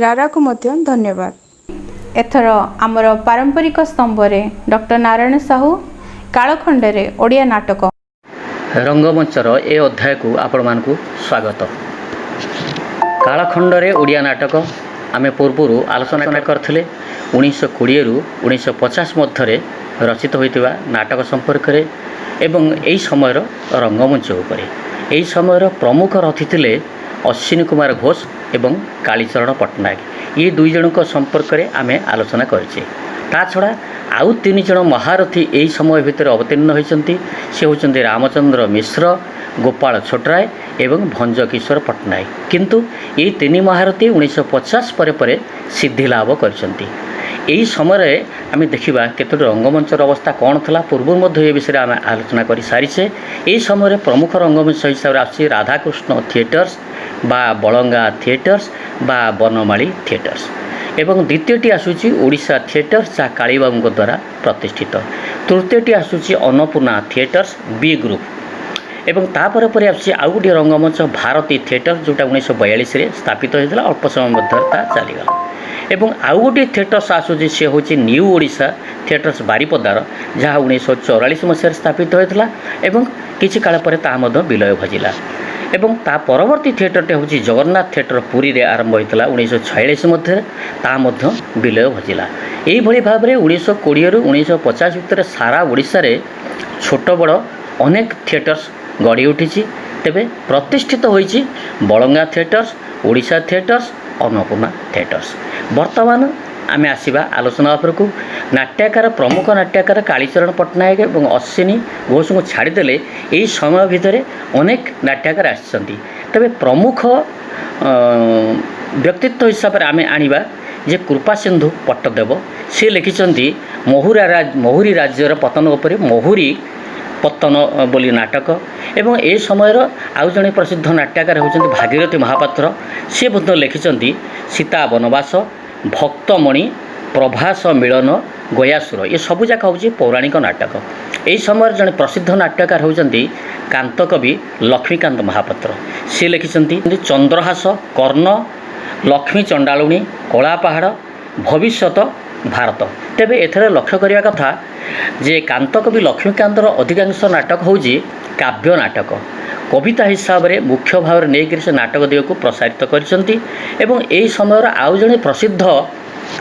ରାରାକୁ ମଧ୍ୟ ଧନ୍ୟବାଦ। ଏଥର ଆମର ପାରମ୍ପରିକ ସ୍ତମ୍ଭରେ ଡକ୍ଟର ନାରାୟଣ ସାହୁ କାଳଖଣ୍ଡରେ ଓଡ଼ିଆ ନାଟକ ରଙ୍ଗମଞ୍ଚର ଏ ଅଧ୍ୟାୟକୁ ଆପଣମାନଙ୍କୁ ସ୍ୱାଗତ। କାଳଖଣ୍ଡରେ ଓଡ଼ିଆ ନାଟକ ଆମେ ପୂର୍ବରୁ ଆଲୋଚନା କରିଥିଲେ 1920ରୁ 1950 ମଧ୍ୟରେ ରଚିତ ହୋଇଥିବା ନାଟକ ସମ୍ପର୍କରେ ଏବଂ ଏହି ସମୟର ରଙ୍ଗମଞ୍ଚ ଉପରେ। ଏହି ସମୟର ପ୍ରମୁଖ ରଥୀ ଥିଲେ ଅଶ୍ୱିନୀ କୁମାର ଘୋଷ ଏବଂ କାଳୀଚରଣ ପଟ୍ଟନାୟକ। ଏ 2 ଜଣଙ୍କ ସମ୍ପର୍କରେ ଆମେ ଆଲୋଚନା କରିଛେ। ତା ଛଡ଼ା ଆଉ 3 ଜଣ ମହାରଥୀ ଏହି ସମୟ ଭିତରେ ଅବତୀର୍ଣ୍ଣ ହୋଇଛନ୍ତି। ସେ ହେଉଛନ୍ତି ରାମଚନ୍ଦ୍ର ମିଶ୍ର, ଗୋପାଳ ଛୋଟରାୟ ଏବଂ ଭଞ୍ଜକିଶୋର ପଟ୍ଟନାୟକ। କିନ୍ତୁ ଏହି 3 ମହାରଥୀ 1950 ପରେ ପରେ ସିଦ୍ଧି ଲାଭ କରିଛନ୍ତି। ଏହି ସମୟରେ ଆମେ ଦେଖିବା କେତୋଟି ରଙ୍ଗମଞ୍ଚର ଅବସ୍ଥା କ'ଣ ଥିଲା। ପୂର୍ବରୁ ମଧ୍ୟ ଏ ବିଷୟରେ ଆମେ ଆଲୋଚନା କରିସାରିଛେ। ଏହି ସମୟରେ ପ୍ରମୁଖ ରଙ୍ଗମଞ୍ଚ ହିସାବରେ ଆସୁଛି ରାଧାକୃଷ୍ଣ ଥିଏଟର୍ସ ବା ବଳଙ୍ଗା ଥିଏଟର୍ସ ବା ବନମାଳୀ ଥିଏଟର୍ସ ଏବଂ ଦ୍ୱିତୀୟଟି ଆସୁଛି ଓଡ଼ିଶା ଥିଏଟର୍ସ ଯାହା କାଳୀବାବୁଙ୍କ ଦ୍ୱାରା ପ୍ରତିଷ୍ଠିତ। ତୃତୀୟଟି ଆସୁଛି ଅନ୍ନପୂର୍ଣ୍ଣା ଥିଏଟର୍ସ ବି ଗ୍ରୁପ୍ ଏବଂ ତାପରେ ପରେ ଆସୁଛି ଆଉ ଗୋଟିଏ ରଙ୍ଗମଞ୍ଚ ଭାରତୀ ଥିଏଟର ଯେଉଁଟା 1942ରେ ସ୍ଥାପିତ ହୋଇଥିଲା। ଅଳ୍ପ ସମୟ ମଧ୍ୟରେ ତାହା ଚାଲିଗଲା। ଏବଂ ଆଉ ଗୋଟିଏ ଥିଏଟର୍ସ ଆସୁଛି, ସେ ହେଉଛି ନ୍ୟୁ ଓଡ଼ିଶା ଥିଏଟର୍ସ ବାରିପଦାର, ଯାହା 1944 ମସିହାରେ ସ୍ଥାପିତ ହୋଇଥିଲା ଏବଂ କିଛି କାଳ ପରେ ତାହା ମଧ୍ୟ ବିଲୟ ଭଜିଲା। ଏବଂ ତା ପରବର୍ତ୍ତୀ ଥିଏଟରଟି ହେଉଛି ଜଗନ୍ନାଥ ଥିଏଟର ପୁରୀରେ ଆରମ୍ଭ ହୋଇଥିଲା 1946 ମଧ୍ୟରେ, ତାହା ମଧ୍ୟ ବିଲୟ ଭଜିଲା। ଏହିଭଳି ଭାବରେ 1920ରୁ 1950 ଭିତରେ ସାରା ଓଡ଼ିଶାରେ ଛୋଟ ବଡ଼ ଅନେକ ଥିଏଟର୍ସ ଗଢ଼ି ଉଠିଛି। ତେବେ ପ୍ରତିଷ୍ଠିତ ହୋଇଛି Balanga theatres, Odisha theatres, Annapurna theatres. ବର୍ତ୍ତମାନ ଆମେ ଆସିବା ଆଲୋଚନା ଉପରକୁ। ନାଟ୍ୟକାର ପ୍ରମୁଖ ନାଟ୍ୟକାର କାଳୀଚରଣ ପଟ୍ଟନାୟକ ଏବଂ ଅଶ୍ୱିନୀ ଘୋଷଙ୍କୁ ଛାଡ଼ିଦେଲେ ଏହି ସମୟ ଭିତରେ ଅନେକ ନାଟ୍ୟକାର ଆସିଛନ୍ତି। ତେବେ ପ୍ରମୁଖ ବ୍ୟକ୍ତିତ୍ୱ ହିସାବରେ ଆମେ ଆଣିବା ଯେ କୃପାସିନ୍ଧୁ ପଟ୍ଟଦେବ। ସେ ଲେଖିଛନ୍ତି ମହୁରୀ ରାଜ୍ୟର ପତନ ଉପରେ ମହୁରୀ ପତ୍ତନ ବୋଲି ନାଟକ ଏବଂ ଏ ସମୟର ଆଉ ଜଣେ ପ୍ରସିଦ୍ଧ ନାଟ୍ୟକାର ହେଉଛନ୍ତି ଭାଗୀରଥୀ ମହାପାତ୍ର। ସେ ମଧ୍ୟ ଲେଖିଛନ୍ତି ସୀତା ବନବାସ, ଭକ୍ତମଣି, ପ୍ରଭାସ ମିଳନ, ଗୟାସୁର। ଏ ସବୁଯାକ ହେଉଛି ପୌରାଣିକ ନାଟକ। ଏହି ସମୟରେ ଜଣେ ପ୍ରସିଦ୍ଧ ନାଟ୍ୟକାର ହେଉଛନ୍ତି କାନ୍ତକବି ଲକ୍ଷ୍ମୀକାନ୍ତ ମହାପାତ୍ର। ସେ ଲେଖିଛନ୍ତି ଚନ୍ଦ୍ରହାସ, କର୍ଣ୍ଣ, ଲକ୍ଷ୍ମୀ ଚଣ୍ଡାଳୁଣୀ, କଳାପାହାଡ଼, ଭବିଷ୍ୟତ ଭାରତ। ତେବେ ଏଥିରେ ଲକ୍ଷ୍ୟ କରିବା କଥା ଯେ କାନ୍ତକବି ଲକ୍ଷ୍ମୀକାନ୍ତର ଅଧିକାଂଶ ନାଟକ ହେଉଛି କାବ୍ୟ ନାଟକ। କବିତା ହିସାବରେ ମୁଖ୍ୟ ଭାବରେ ନେଇକରି ସେ ନାଟକ ଦିଗକୁ ପ୍ରସାରିତ କରିଛନ୍ତି। ଏବଂ ଏହି ସମୟର ଆଉ ଜଣେ ପ୍ରସିଦ୍ଧ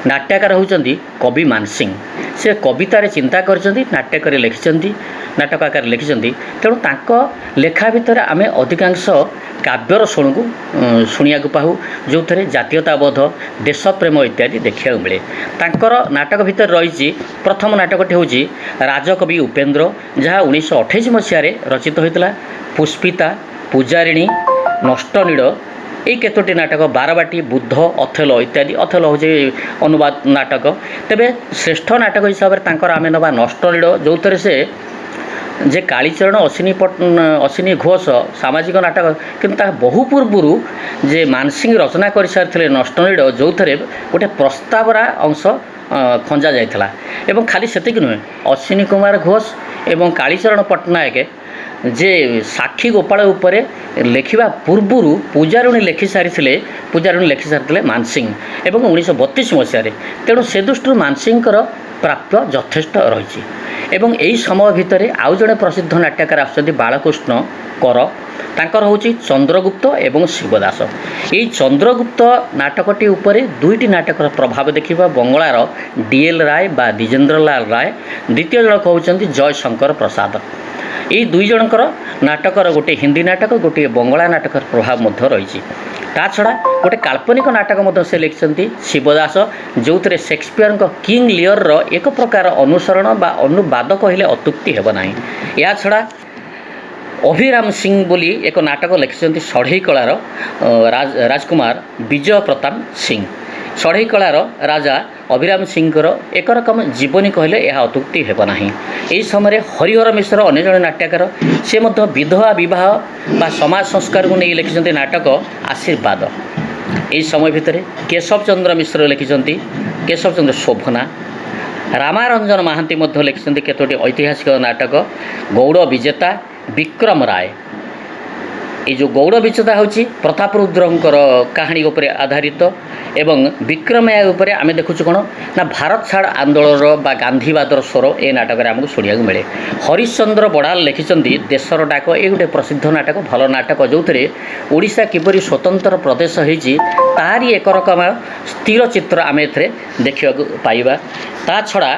नाट्यकार होउचंदी कवि मानसिंह। से कवितार चिंता करचंदी, नाट्यकार लिखिचंदी, नाटक आकार लिखिचंदी। तेणु तांक लेखा भितर आमे अधिकांश काव्यर शुणिया पाऊ जो थे जातीयताबोध देशप्रेम इत्यादि देखा मिले। तांकर नाटक भितर रही प्रथम नाटकटी हूँ राजकवि उपेन्द्र, जहाँ 1928 मसीह रचित होता। पुष्पिता, पूजारिणी, नष्टनीड़, ये केतोटी नाटक, बारबाटी, बुद्ध, अथेलो इत्यादि। अथेलो हूँ अनुवाद नाटक। तेबे श्रेष्ठ नाटक हिसाब से आम नवा नष्टनीड़, जो थे से जे कालीचरण अश्विनी घोष सामाजिक नाटक, किंतु बहु पूर्वर जे मानसिंह रचना कर सारी नष्टनीड़, जो थे गोटे प्रस्तावरा अंश खंजा जाइथिला। एवं खाली सेतिक नुहे, अश्विनी कुमार घोष एवं कालीचरण पट्टनायक जे साक्षी गोपाल उपरे लेखिबा पूर्वर पूजारुणी लिखि सारी मानसिंह एवं 1932 मसीह। तेणु से दृष्टि मानसिंहर प्राप्य यथेष्ट रही। एवं यही समय भितर आउ जड़े प्रसिद्ध नाट्यकार आसुच्चंदी बालकृष्ण कर, तांकर होची चंद्रगुप्त एवं शिवदास। यही चंद्रगुप्त नाटकटी उपरे दुईटी नाटकर प्रभाव देखिबा बंगलार डीएल राय बा द्विजेंद्रलाल राय, द्वितीय जनक होउचंदी जयशंकर प्रसाद। यही दुई जनकर नाटकर गोटे हिंदी नाटक, गोटे बंगला नाटकर प्रभाव मध्य रही। ता छड़ा गोटे काल्पनिक नाटक से लिखिं शिवदास, जो थे शेक्सपियर किंग लियर एक प्रकार अनुसरण बा अनुवाद कहले अत्युक्ति हेब नाही। या छड़ा अभिराम सिंह बोली एक नाटक लिखिं षढ़ई कलार राजकुमार विजय प्रताप सिंह। षढ़ई कलार राजा अभिराम सिंहर एक रकम जीवनी कहले यह अत्युक्ति हेब नाही। यही समय हरिहर मिश्र अन्य जड़े नाट्यकार, से मध्य विधवा विवाह बा समाज संस्कार को नहीं लिखिं नाटक आशीर्वाद। यही समय भितर केशव चंद्र मिश्र लिखिं केशव चंद्र शोभना। रामारंजन महांती मध्य लिखिं केतोटी ऐतिहासिक नाटक, गौड़ विजेता, विक्रम राय। ये जो गौड़ विजेता हूँ प्रतापरुद्रंकर कहानी उपरे आधारित एवं विक्रम राय उपरे आमे देखुछु कौन ना भारत छाड़ आंदोलन बा गांधीवादर स्वर ए नाटक आमको शुणा मिले। हरिश्चंद्र बड़ाल लिखिं देशर डाक, ये गोटे प्रसिद्ध नाटक, भल नाटक, जो थे ओडिशा किपरि स्वतंत्र प्रदेश होइछि तारी एक रकम स्थिर चित्र आम ए देखा पाइबा। ता छड़ा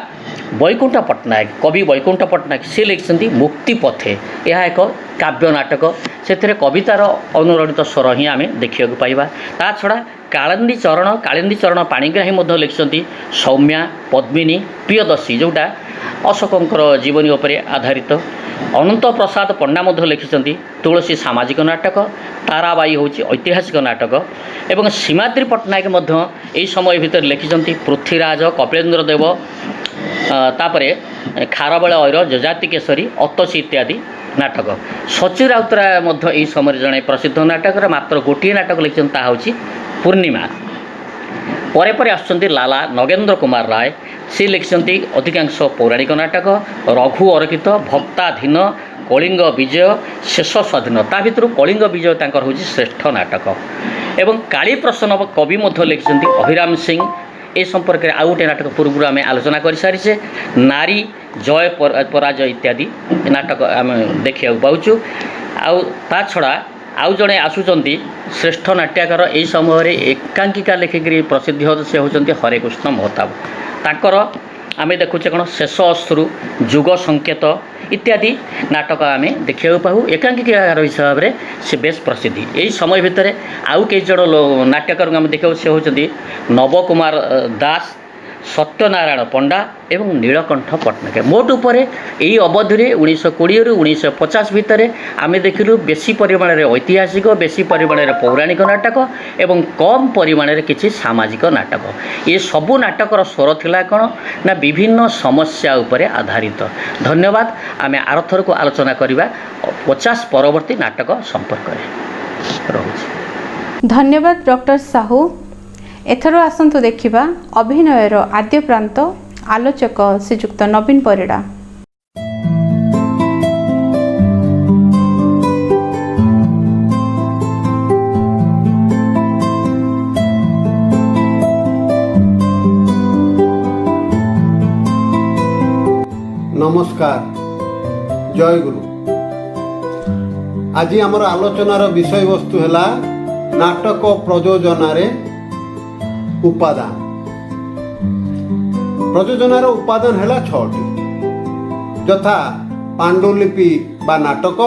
वैकुंठ पट्टनायक, कवि वैकुंठ पट्टनायक, से लिखिं मुक्ति पथे। यह एक काव्य नाटक, से कवितार अनुरणित स्वर ही आम देखा पाइबा। ता छड़ा कालिंदी चरण पाणिग्राही लिखिं सौम्या, पद्मिनी, प्रियदर्शी, जोटा अशोकंकर जीवनी उपरे आधारित। अनंत प्रसाद पंडा लिखिं तुलसी सामाजिक नाटक, ताराबाई हूँ ऐतिहासिक नाटक। एवं सीमाद्री पट्टनायक यही समय भितर लिखिं पृथ्वीराज, कपिलेन्द्र देव, तापरे खारबेल ऐर, जजाति केशरी, अतसी इत्यादि नाटक। सची राउतराय यही समय जड़े प्रसिद्ध नाटक, मात्र गोटे नाटक लिखिं ता हूँ पूर्णिमा। परे परे आसुच्चंदी लाला नगेंद्र कुमार राय, से लिखिं अधिकांश पौराणिक नाटक, रघु अरकित, भक्ताधीन, कलिंग विजय, शेष स्वाधीन। ता भितर कलिंग विजय तांकर हूँ श्रेष्ठ नाटक। एवं काली प्रसन्न कवि लिखिं अभिराम सिंह। ए संपर्क में आउ गोटे नाटक पूर्व आम आलोचना कर सारी, नारी, जय पराजय इत्यादि नाटक आम देखा पाचु। ता छड़ा आउ जड़े आसुचंती श्रेष्ठ नाट्यकार यही समय एकांकिका लिखिकी प्रसिद्ध से होती हरेकृष्ण महताब। तांकर आमे देखुचे कौन शेष अश्रु, जुग संकेत इत्यादि नाटक आम देखा पाऊ। एकांकिकार हिसाब से से बेस प्रसिद्धि। यही समय भितर आउ कई जन नाट्यकार आम देखा, से होती नवकुमार दास, सत्यनारायण पंडा एवं नीलकंठ पट्टनायक। मोट उपरे यही अवधि 1920 रु 1950 भितर आम देखिलु बेसी परिमाण में ऐतिहासिक, बेसी परिमाण में पौराणिक नाटक एवं कम परिमाण में किसी सामाजिक नाटक। ये सबू नाटकर स्वर थिला कौन ना विभिन्न समस्या उपरे आधारित। धन्यवाद। आम आरथर को आलोचना करवा 50 परवर्ती नाटक संपर्क रहुछि। धन्यवाद डॉक्टर साहू। एथर आसंतु देखिबा अभिनयर आद्य प्रांत, आलोचक श्रीजुक्त नवीन परिड़ा। नमस्कार, जय गुरु। आज आमर आलोचनार विषय वस्तु है नाटक प्रयोजन उपादान। ପ୍ରଯୋଜନାର ଉପାଦାନ ହେଲା 6ଟି, ଯଥା ପାଣ୍ଡୁଲିପି ବା ନାଟକ,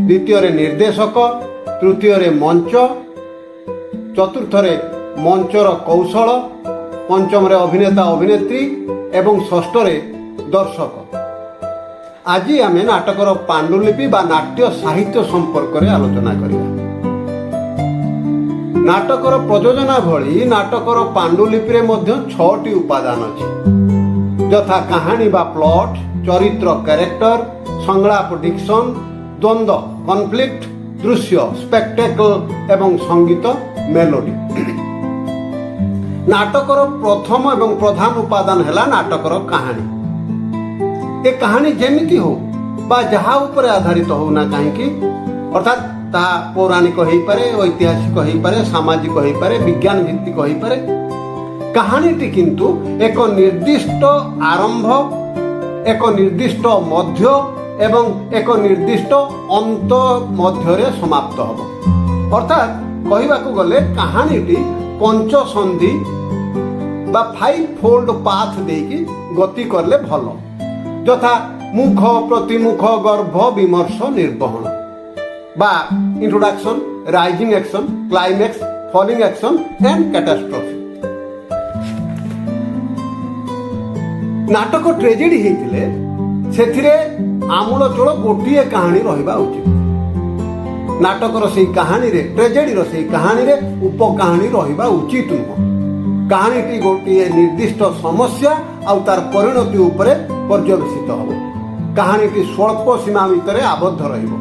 ଦ୍ୱିତୀୟରେ ନିର୍ଦ୍ଦେଶକ, ତୃତୀୟରେ ମଞ୍ଚ, ଚତୁର୍ଥରେ ମଞ୍ଚର କୌଶଳ, ପଞ୍ଚମରେ ଅଭିନେତା ଅଭିନେତ୍ରୀ ଏବଂ ଷଷ୍ଠରେ ଦର୍ଶକ। ଆଜି ଆମେ ନାଟକର ପାଣ୍ଡୁଲିପି ବା ନାଟ୍ୟ ସାହିତ୍ୟ ସମ୍ପର୍କରେ ଆଲୋଚନା କରିବା। ନାଟକର ପ୍ରଯୋଜନା ଭଳି ନାଟକର ପାଣ୍ଡୁଲିପିରେ ମଧ୍ୟ 6ଟି ଉପାଦାନ ଅଛି, ଯଥା କାହାଣୀ ବା ପ୍ଲଟ୍, ଚରିତ୍ର କ୍ୟାରେକ୍ଟର, ସଂଳାପ ଡିକ୍ସନ, ଦ୍ୱନ୍ଦ୍ୱ କନଫ୍ଲିକ୍ଟ, ଦୃଶ୍ୟ ସ୍ପେକ୍ଟେକଲ ଏବଂ ସଙ୍ଗୀତ ମେଲୋଡି। ନାଟକର ପ୍ରଥମ ଏବଂ ପ୍ରଧାନ ଉପାଦାନ ହେଲା ନାଟକର କାହାଣୀ। ଏ କାହାଣୀ ଯେମିତି ହଉ ବା ଯାହା ଉପରେ ଆଧାରିତ ହଉ ନା କାହିଁକି, ଅର୍ଥାତ୍ ତାହା ପୌରାଣିକ ହେଇପାରେ, ଐତିହାସିକ ହେଇପାରେ, ସାମାଜିକ ହେଇପାରେ, ବିଜ୍ଞାନ ଭିତ୍ତିକ ହେଇପାରେ, କାହାଣୀଟି କିନ୍ତୁ ଏକ ନିର୍ଦ୍ଦିଷ୍ଟ ଆରମ୍ଭ, ଏକ ନିର୍ଦ୍ଦିଷ୍ଟ ମଧ୍ୟ ଏବଂ ଏକ ନିର୍ଦ୍ଦିଷ୍ଟ ଅନ୍ତ ମଧ୍ୟରେ ସମାପ୍ତ ହେବ। ଅର୍ଥାତ୍ କହିବାକୁ ଗଲେ କାହାଣୀଟି ପଞ୍ଚସନ୍ଧି ବା 5 ଫୋଲ୍ଡ ପାଥ୍ ଦେଇକି ଗତି କଲେ ଭଲ, ଯଥା ମୁଖ, ପ୍ରତିମୁଖ, ଗର୍ଭ, ବିମର୍ଶ, ନିର୍ବହନ ବା introduction, rising action, climax, falling action and catastrophe. ନାଟକ ଟ୍ରେଜେଡି ହେଇଥିଲେ ସେଥିରେ ଆମୂଳଚୂଳ ଗୋଟିଏ କାହାଣୀ ରହିବା ଉଚିତ। ନାଟକର ସେଇ କାହାଣୀରେ, ଟ୍ରେଜେଡିର ସେଇ କାହାଣୀରେ ଉପକାହାଣୀ ରହିବା ଉଚିତ ନୁହଁ। କାହାଣୀଟି ଗୋଟିଏ ନିର୍ଦ୍ଦିଷ୍ଟ ସମସ୍ୟା ଆଉ ତାର ପରିଣତି ଉପରେ ପର୍ଯ୍ୟବେସିତ ହେବ। କାହାଣୀଟି ସ୍ୱଳ୍ପ ସୀମା ଭିତରେ ଆବଦ୍ଧ ରହିବ।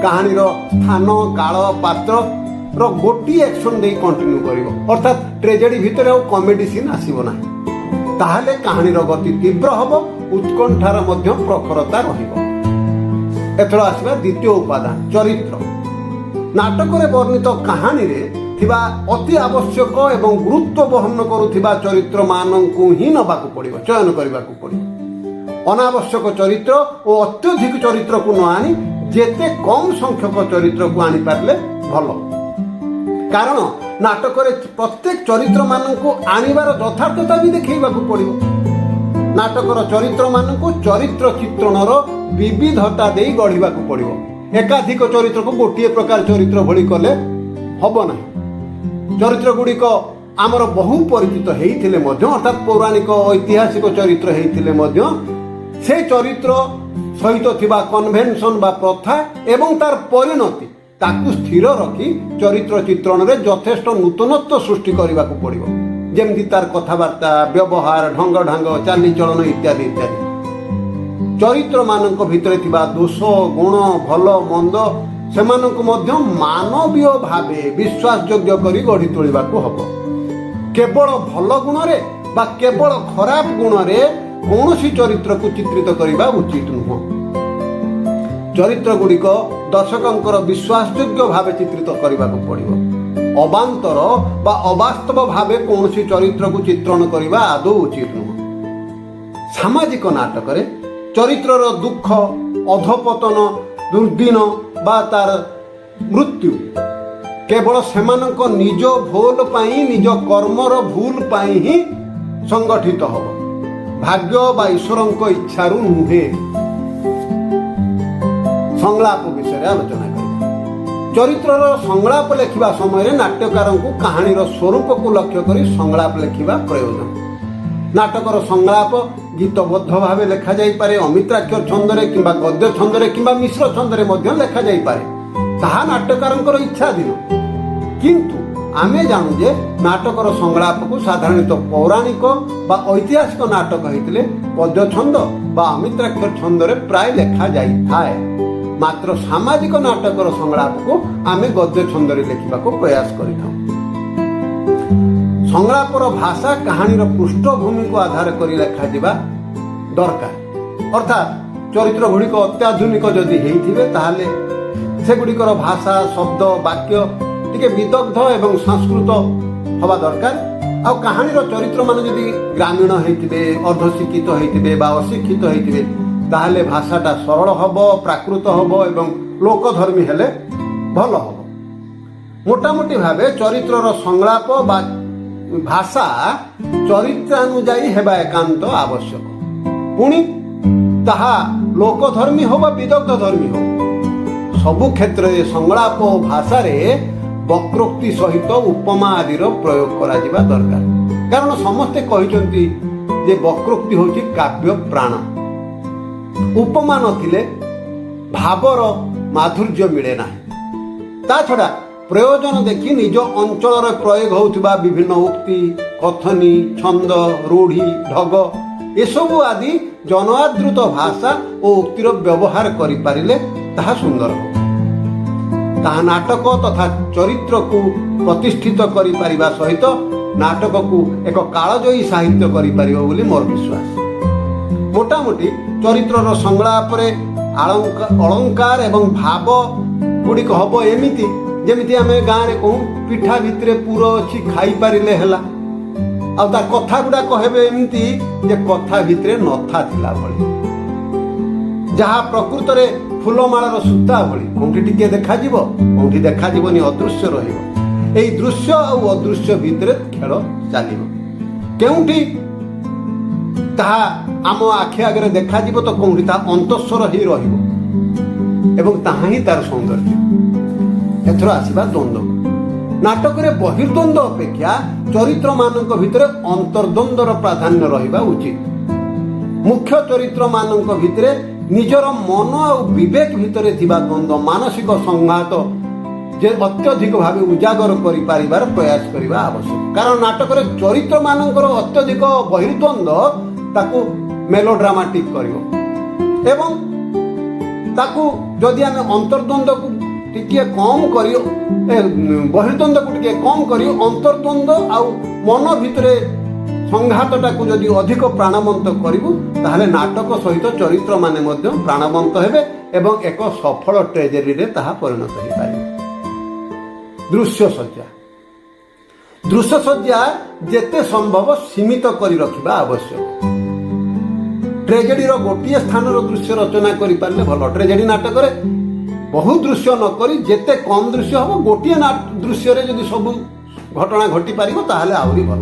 କାହାଣୀର ସ୍ଥାନ, କାଳ, ପାତ୍ରର ଗୋଟିଏ ଆକ୍ସନ ଦେଇ କଣ୍ଟିନ୍ୟୁ କରିବ, ଅର୍ଥାତ୍ ଟ୍ରେଜେଡି ଭିତରେ ଆଉ କମେଡି ସିନ୍ ଆସିବ ନାହିଁ। ତାହେଲେ କାହାଣୀର ଗତି ତୀବ୍ର ହେବ, ଉତ୍କଣ୍ଠାର ମଧ୍ୟ ପ୍ରଖରତା ରହିବ। ଏଥର ଆସିବା ଦ୍ୱିତୀୟ ଉପାଦାନ, ଚରିତ୍ର। ନାଟକରେ ବର୍ଣ୍ଣିତ କାହାଣୀରେ ଥିବା ଅତି ଆବଶ୍ୟକ ଏବଂ ଗୁରୁତ୍ୱ ବହନ କରୁଥିବା ଚରିତ୍ରମାନଙ୍କୁ ହିଁ ନେବାକୁ ପଡ଼ିବ, ଚୟନ କରିବାକୁ ପଡ଼ିବ। ଅନାବଶ୍ୟକ ଚରିତ୍ର ଓ ଅତ୍ୟଧିକ ଚରିତ୍ରକୁ ନ ଆଣି ଯେତେ କମ୍ ସଂଖ୍ୟକ ଚରିତ୍ରକୁ ଆଣିପାରିଲେ ଭଲ। କାରଣ ନାଟକରେ ପ୍ରତ୍ୟେକ ଚରିତ୍ରମାନଙ୍କୁ ଆଣିବାର ଯଥାର୍ଥତା ବି ଦେଖେଇବାକୁ ପଡ଼ିବ। ନାଟକର ଚରିତ୍ରମାନଙ୍କୁ ଚରିତ୍ର ଚିତ୍ରଣର ବିବିଧତା ଦେଇ ଗଢ଼ିବାକୁ ପଡ଼ିବ। ଏକାଧିକ ଚରିତ୍ରକୁ ଗୋଟିଏ ପ୍ରକାର ଚରିତ୍ର ଭଳି କଲେ ହେବ ନାହିଁ। ଚରିତ୍ର ଗୁଡ଼ିକ ଆମର ବହୁ ପରିଚିତ ହେଇଥିଲେ ମଧ୍ୟ, ଅର୍ଥାତ୍ ପୌରାଣିକ ଐତିହାସିକ ଚରିତ୍ର ହେଇଥିଲେ ମଧ୍ୟ, ସେ ଚରିତ୍ର ସହିତ ଥିବା କନଭେନସନ ବା ପ୍ରଥା ଏବଂ ତାର ପରିଣତି ତାକୁ ସ୍ଥିର ରଖି ଚରିତ୍ର ଚିତ୍ରଣରେ ଯଥେଷ୍ଟ ନୂତନତ୍ୱ ସୃଷ୍ଟି କରିବାକୁ ପଡ଼ିବ। ଯେମିତି ତାର କଥାବାର୍ତ୍ତା, ବ୍ୟବହାର, ଢଙ୍ଗ ଢାଙ୍ଗ, ଚାଲିଚଳନ ଇତ୍ୟାଦି ଇତ୍ୟାଦି। ଚରିତ୍ରମାନଙ୍କ ଭିତରେ ଥିବା ଦୋଷ, ଗୁଣ, ଭଲ ମନ୍ଦ ସେମାନଙ୍କୁ ମଧ୍ୟ ମାନବୀୟ ଭାବେ ବିଶ୍ୱାସଯୋଗ୍ୟ କରି ଗଢ଼ି ତୋଳିବାକୁ ହେବ। କେବଳ ଭଲ ଗୁଣରେ ବା କେବଳ ଖରାପ ଗୁଣରେ କୌଣସି ଚରିତ୍ରକୁ ଚିତ୍ରିତ କରିବା ଉଚିତ ନୁହଁ। ଚରିତ୍ର ଗୁଡ଼ିକ ଦର୍ଶକଙ୍କର ବିଶ୍ୱାସଯୋଗ୍ୟ ଭାବେ ଚିତ୍ରିତ କରିବାକୁ ପଡ଼ିବ। ଅବାନ୍ତର ବା ଅବାସ୍ତବ ଭାବେ କୌଣସି ଚରିତ୍ରକୁ ଚିତ୍ରଣ କରିବା ଆଦୌ ଉଚିତ ନୁହଁ। ସାମାଜିକ ନାଟକରେ ଚରିତ୍ରର ଦୁଃଖ, ଅଧପତନ, ଦୁର୍ଦିନ ବା ତାର ମୃତ୍ୟୁ କେବଳ ସେମାନଙ୍କ ନିଜ ଭୁଲ ପାଇଁ, ନିଜ କର୍ମର ଭୁଲ ପାଇଁ ହିଁ ସଂଗଠିତ ହେବ, ଭାଗ୍ୟ ବା ଈଶ୍ୱରଙ୍କ ଇଚ୍ଛାରୁ ନୁହେଁ। ସଂଳାପ ବିଷୟରେ ଆଲୋଚନା କରିବା। ଚରିତ୍ରର ସଂଳାପ ଲେଖିବା ସମୟରେ ନାଟ୍ୟକାରଙ୍କୁ କାହାଣୀର ସ୍ୱରୂପକୁ ଲକ୍ଷ୍ୟ କରି ସଂଳାପ ଲେଖିବା ପ୍ରୟୋଜନ। ନାଟକର ସଂଳାପ ଗୀତବଦ୍ଧ ଭାବେ ଲେଖାଯାଇପାରେ, ଅମିତ୍ରାକ୍ଷର ଛନ୍ଦରେ କିମ୍ବା ଗଦ୍ୟ ଛନ୍ଦରେ କିମ୍ବା ମିଶ୍ର ଛନ୍ଦରେ ମଧ୍ୟ ଲେଖାଯାଇପାରେ। ତାହା ନାଟ୍ୟକାରଙ୍କର ଇଚ୍ଛାଧୀନ। କିନ୍ତୁ ଆମେ ଜାଣୁ ଯେ ନାଟକର ସଂଳାପକୁ ସାଧାରଣତଃ ପୌରାଣିକ ବା ଐତିହାସିକ ନାଟକ ହେଇଥିଲେ ପଦ୍ୟ ଛନ୍ଦ ବା ଅମିତ୍ରାକ୍ଷର ଛନ୍ଦରେ ପ୍ରାୟ ଲେଖାଯାଇଥାଏ। ମାତ୍ର ସାମାଜିକ ନାଟକର ସଂଳାପକୁ ଆମେ ଗଦ୍ୟ ଛନ୍ଦରେ ଲେଖିବାକୁ ପ୍ରୟାସ କରିଥାଉ। ସଂଳାପର ଭାଷା କାହାଣୀର ପୃଷ୍ଠଭୂମିକୁ ଆଧାର କରି ଲେଖାଯିବା ଦରକାର। ଅର୍ଥାତ୍ ଚରିତ୍ର ଗୁଡ଼ିକ ଅତ୍ୟାଧୁନିକ ଯଦି ହେଇଥିବେ ତାହେଲେ ସେଗୁଡ଼ିକର ଭାଷା, ଶବ୍ଦ, ବାକ୍ୟ ଟିକେ ବିଦଗ୍ଧ ଏବଂ ସଂସ୍କୃତ ହେବା ଦରକାର। ଆଉ କାହାଣୀର ଚରିତ୍ରମାନେ ଯଦି ଗ୍ରାମୀଣ ହେଇଥିବେ, ଅର୍ଦ୍ଧଶିକ୍ଷିତ ହେଇଥିବେ ବା ଅଶିକ୍ଷିତ ହେଇଥିବେ ତାହେଲେ ଭାଷାଟା ସରଳ ହେବ, ପ୍ରାକୃତ ହେବ ଏବଂ ଲୋକଧର୍ମୀ ହେଲେ ଭଲ ହେବ। ମୋଟାମୋଟି ଭାବେ ଚରିତ୍ରର ସଂଳାପ ବା ଭାଷା ଚରିତ୍ରାନୁଯାୟୀ ହେବା ଏକାନ୍ତ ଆବଶ୍ୟକ। ପୁଣି ତାହା ଲୋକଧର୍ମୀ ହଉ ବା ବିଦଗ୍ଧ ଧର୍ମୀ ହଉ, ସବୁ କ୍ଷେତ୍ରରେ ସଂଳାପ ଓ ଭାଷାରେ ବକ୍ରୋକ୍ତି ସହିତ ଉପମା ଆଦିର ପ୍ରୟୋଗ କରାଯିବା ଦରକାର। କାରଣ ସମସ୍ତେ କହିଛନ୍ତି ଯେ ବକ୍ରୋକ୍ତି ହେଉଛି କାବ୍ୟ ପ୍ରାଣ। ଉପମା ନଥିଲେ ଭାବର ମାଧୁର୍ଯ୍ୟ ମିଳେ ନାହିଁ। ତା ଛଡ଼ା ପ୍ରୟୋଜନ ଦେଖି ନିଜ ଅଞ୍ଚଳରେ ପ୍ରୟୋଗ ହେଉଥିବା ବିଭିନ୍ନ ଉକ୍ତି, କଥନୀ, ଛନ୍ଦ, ରୂଢ଼ି, ଢଗ ଏସବୁ ଆଦି ଜନଆଦୃତ ଭାଷା ଓ ଉକ୍ତିର ବ୍ୟବହାର କରିପାରିଲେ ତାହା ସୁନ୍ଦର ହେବ। ତାହା ନାଟକ ତଥା ଚରିତ୍ରକୁ ପ୍ରତିଷ୍ଠିତ କରିପାରିବା ସହିତ ନାଟକକୁ ଏକ କାଳଜୟୀ ସାହିତ୍ୟ କରିପାରିବ ବୋଲି ମୋର ବିଶ୍ୱାସ। ମୋଟାମୋଟି ଚରିତ୍ରର ସଂଳାପରେ ଅଳଙ୍କାର ଏବଂ ଭାବ ଗୁଡ଼ିକ ହେବ ଏମିତି ଯେମିତି ଆମେ ଗାଁରେ କହୁ ପିଠା ଭିତରେ ପୁର ଅଛି ଖାଇପାରିଲେ ହେଲା। ଆଉ ତା କଥା ଗୁଡ଼ାକ ହେବେ ଏମିତି ଯେ କଥା ଭିତରେ ନଥା ଥିଲା ଭଳି, ଯାହା ପ୍ରକୃତରେ ଫୁଲମାଳର ସୂତା ଭଳି କୋଉଠି ଟିକେ ଦେଖାଯିବ, କୋଉଠି ଦେଖାଯିବନି, ଅଦୃଶ୍ୟ ରହିବ। ଏହି ଦୃଶ୍ୟ ଆଉ ଅଦୃଶ୍ୟ ଭିତରେ ଖେଳ ଚାଲିବ। କେଉଁଠି ତାହା ଆମ ଆଖି ଆଗରେ ଦେଖାଯିବ ତ କୋଉଠି ତାହା ଅନ୍ତଃସ୍ୱର ହେଇ ରହିବ ଏବଂ ତାହା ହିଁ ତାର ସୌନ୍ଦର୍ଯ୍ୟ। ଏଥର ଆସିବା ଦ୍ୱନ୍ଦ୍ୱ। ନାଟକରେ ବହିର୍ଦ୍ୱନ୍ଦ୍ୱ ଅପେକ୍ଷା ଚରିତ୍ରମାନଙ୍କ ଭିତରେ ଅନ୍ତର୍ଦ୍ୱନ୍ଦ୍ୱର ପ୍ରାଧାନ୍ୟ ରହିବା ଉଚିତ। ମୁଖ୍ୟ ଚରିତ୍ରମାନଙ୍କ ଭିତରେ ନିଜର ମନ ଆଉ ବିବେକ ଭିତରେ ଥିବା ଦ୍ୱନ୍ଦ୍ୱ, ମାନସିକ ସଂଘାତ ଯେ ଅତ୍ୟଧିକ ଭାବେ ଉଜାଗର କରିପାରିବାର ପ୍ରୟାସ କରିବା ଆବଶ୍ୟକ। କାରଣ ନାଟକରେ ଚରିତ୍ରମାନଙ୍କର ଅତ୍ୟଧିକ ବହିର୍ଦ୍ୱନ୍ଦ୍ୱ ତାକୁ ମେଲୋଡ୍ରାମାଟିକ୍ କରିବ ଏବଂ ତାକୁ ଯଦି ଆମେ ଅନ୍ତର୍ଦ୍ୱନ୍ଦ୍ୱକୁ ଟିକିଏ କମ୍ କରି ବହିର୍ଦ୍ୱନ୍ଦ୍ୱକୁ ଟିକିଏ କମ୍ କରି ଅନ୍ତର୍ଦ୍ୱନ୍ଦ୍ୱ ଆଉ ମନ ଭିତରେ ସଂଘାତଟାକୁ ଯଦି ଅଧିକ ପ୍ରାଣବନ୍ତ କରିବୁ ତାହେଲେ ନାଟକ ସହିତ ଚରିତ୍ରମାନେ ମଧ୍ୟ ପ୍ରାଣବନ୍ତ ହେବେ ଏବଂ ଏକ ସଫଳ ଟ୍ରେଜେଡିରେ ତାହା ପରିଣତ ହୋଇପାରିବ। ଦୃଶ୍ୟସଜ୍ଜା। ଦୃଶ୍ୟସଜ୍ଜା ଯେତେ ସମ୍ଭବ ସୀମିତ କରି ରଖିବା ଆବଶ୍ୟକ। ଟ୍ରେଜେଡିର ଗୋଟିଏ ସ୍ଥାନର ଦୃଶ୍ୟ ରଚନା କରିପାରିଲେ ଭଲ। ଟ୍ରେଜେଡି ନାଟକରେ ବହୁ ଦୃଶ୍ୟ ନ କରି ଯେତେ କମ୍ ଦୃଶ୍ୟ ହେବ, ଗୋଟିଏ ଦୃଶ୍ୟରେ ଯଦି ସବୁ ଘଟଣା ଘଟିପାରିବ ତାହେଲେ ଆହୁରି ଭଲ।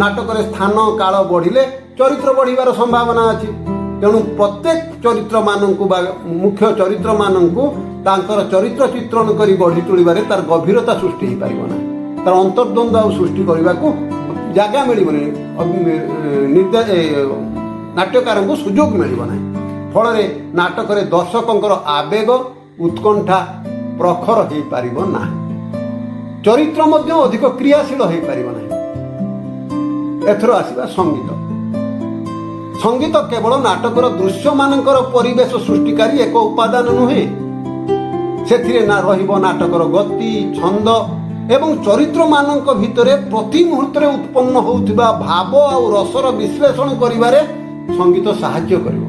ନାଟକରେ ସ୍ଥାନ କାଳ ବଢ଼ିଲେ ଚରିତ୍ର ବଢ଼ିବାର ସମ୍ଭାବନା ଅଛି। ତେଣୁ ପ୍ରତ୍ୟେକ ଚରିତ୍ରମାନଙ୍କୁ ବା ମୁଖ୍ୟ ଚରିତ୍ରମାନଙ୍କୁ ତାଙ୍କର ଚରିତ୍ର ଚିତ୍ରଣ କରି ଗଢ଼ି ତୋଳିବାରେ ତାର ଗଭୀରତା ସୃଷ୍ଟି ହୋଇପାରିବ ନାହିଁ। ତାର ଅନ୍ତର୍ଦ୍ୱନ୍ଦ୍ୱ ଆଉ ସୃଷ୍ଟି କରିବାକୁ ଜାଗା ମିଳିବନି, ନାଟ୍ୟକାରଙ୍କୁ ସୁଯୋଗ ମିଳିବ ନାହିଁ। ଫଳରେ ନାଟକରେ ଦର୍ଶକଙ୍କର ଆବେଗ ଉତ୍କଣ୍ଠା ପ୍ରଖର ହୋଇପାରିବ ନାହିଁ। ଚରିତ୍ର ମଧ୍ୟ ଅଧିକ କ୍ରିୟାଶୀଳ ହୋଇପାରିବ ନାହିଁ। ଏଥର ଆସିବା ସଙ୍ଗୀତ। ସଙ୍ଗୀତ କେବଳ ନାଟକର ଦୃଶ୍ୟମାନଙ୍କର ପରିବେଶ ସୃଷ୍ଟିକାରୀ ଏକ ଉପାଦାନ ନୁହେଁ। ସେଥିରେ ନା ରହିବ ନାଟକର ଗତି, ଛନ୍ଦ ଏବଂ ଚରିତ୍ରମାନଙ୍କ ଭିତରେ ପ୍ରତି ମୁହୂର୍ତ୍ତରେ ଉତ୍ପନ୍ନ ହେଉଥିବା ଭାବ ଆଉ ରସର ବିଶ୍ଳେଷଣ କରିବାରେ ସଙ୍ଗୀତ ସାହାଯ୍ୟ କରିବ।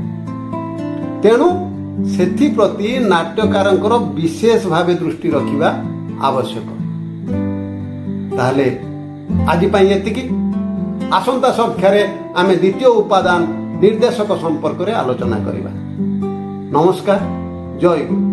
ତେଣୁ ସେଥିପ୍ରତି ନାଟ୍ୟକାରଙ୍କର ବିଶେଷ ଭାବେ ଦୃଷ୍ଟି ରଖିବା ଆବଶ୍ୟକ। ତାହେଲେ ଆଜି ପାଇଁ ଏତିକି। ଆସନ୍ତା ସଂଖ୍ୟାରେ ଆମେ ଦ୍ୱିତୀୟ ଉପାଦାନ ନିର୍ଦ୍ଦେଶକ ସମ୍ପର୍କରେ ଆଲୋଚନା କରିବା। ନମସ୍କାର, ଜୟ ଗୁରୁ।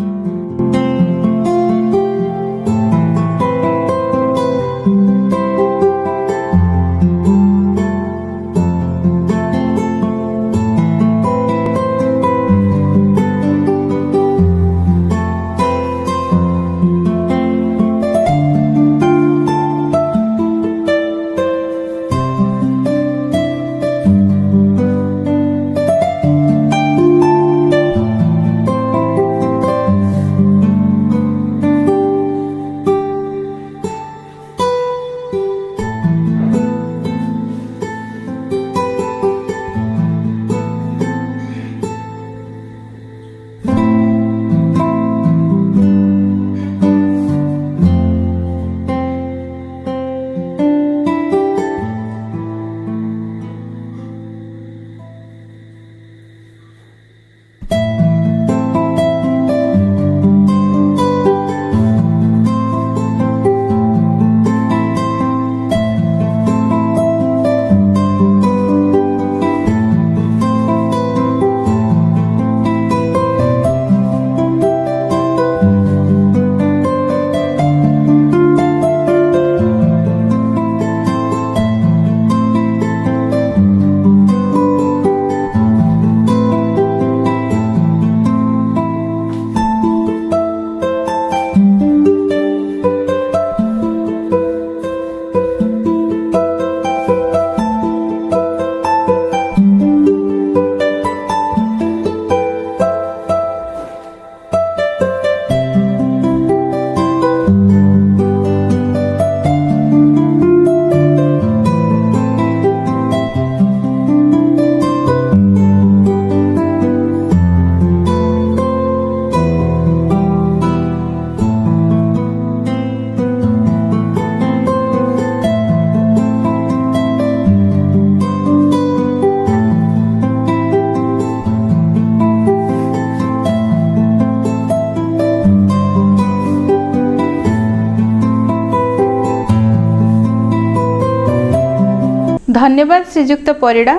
धन्यवाद श्रीजुक्त परिड़ा।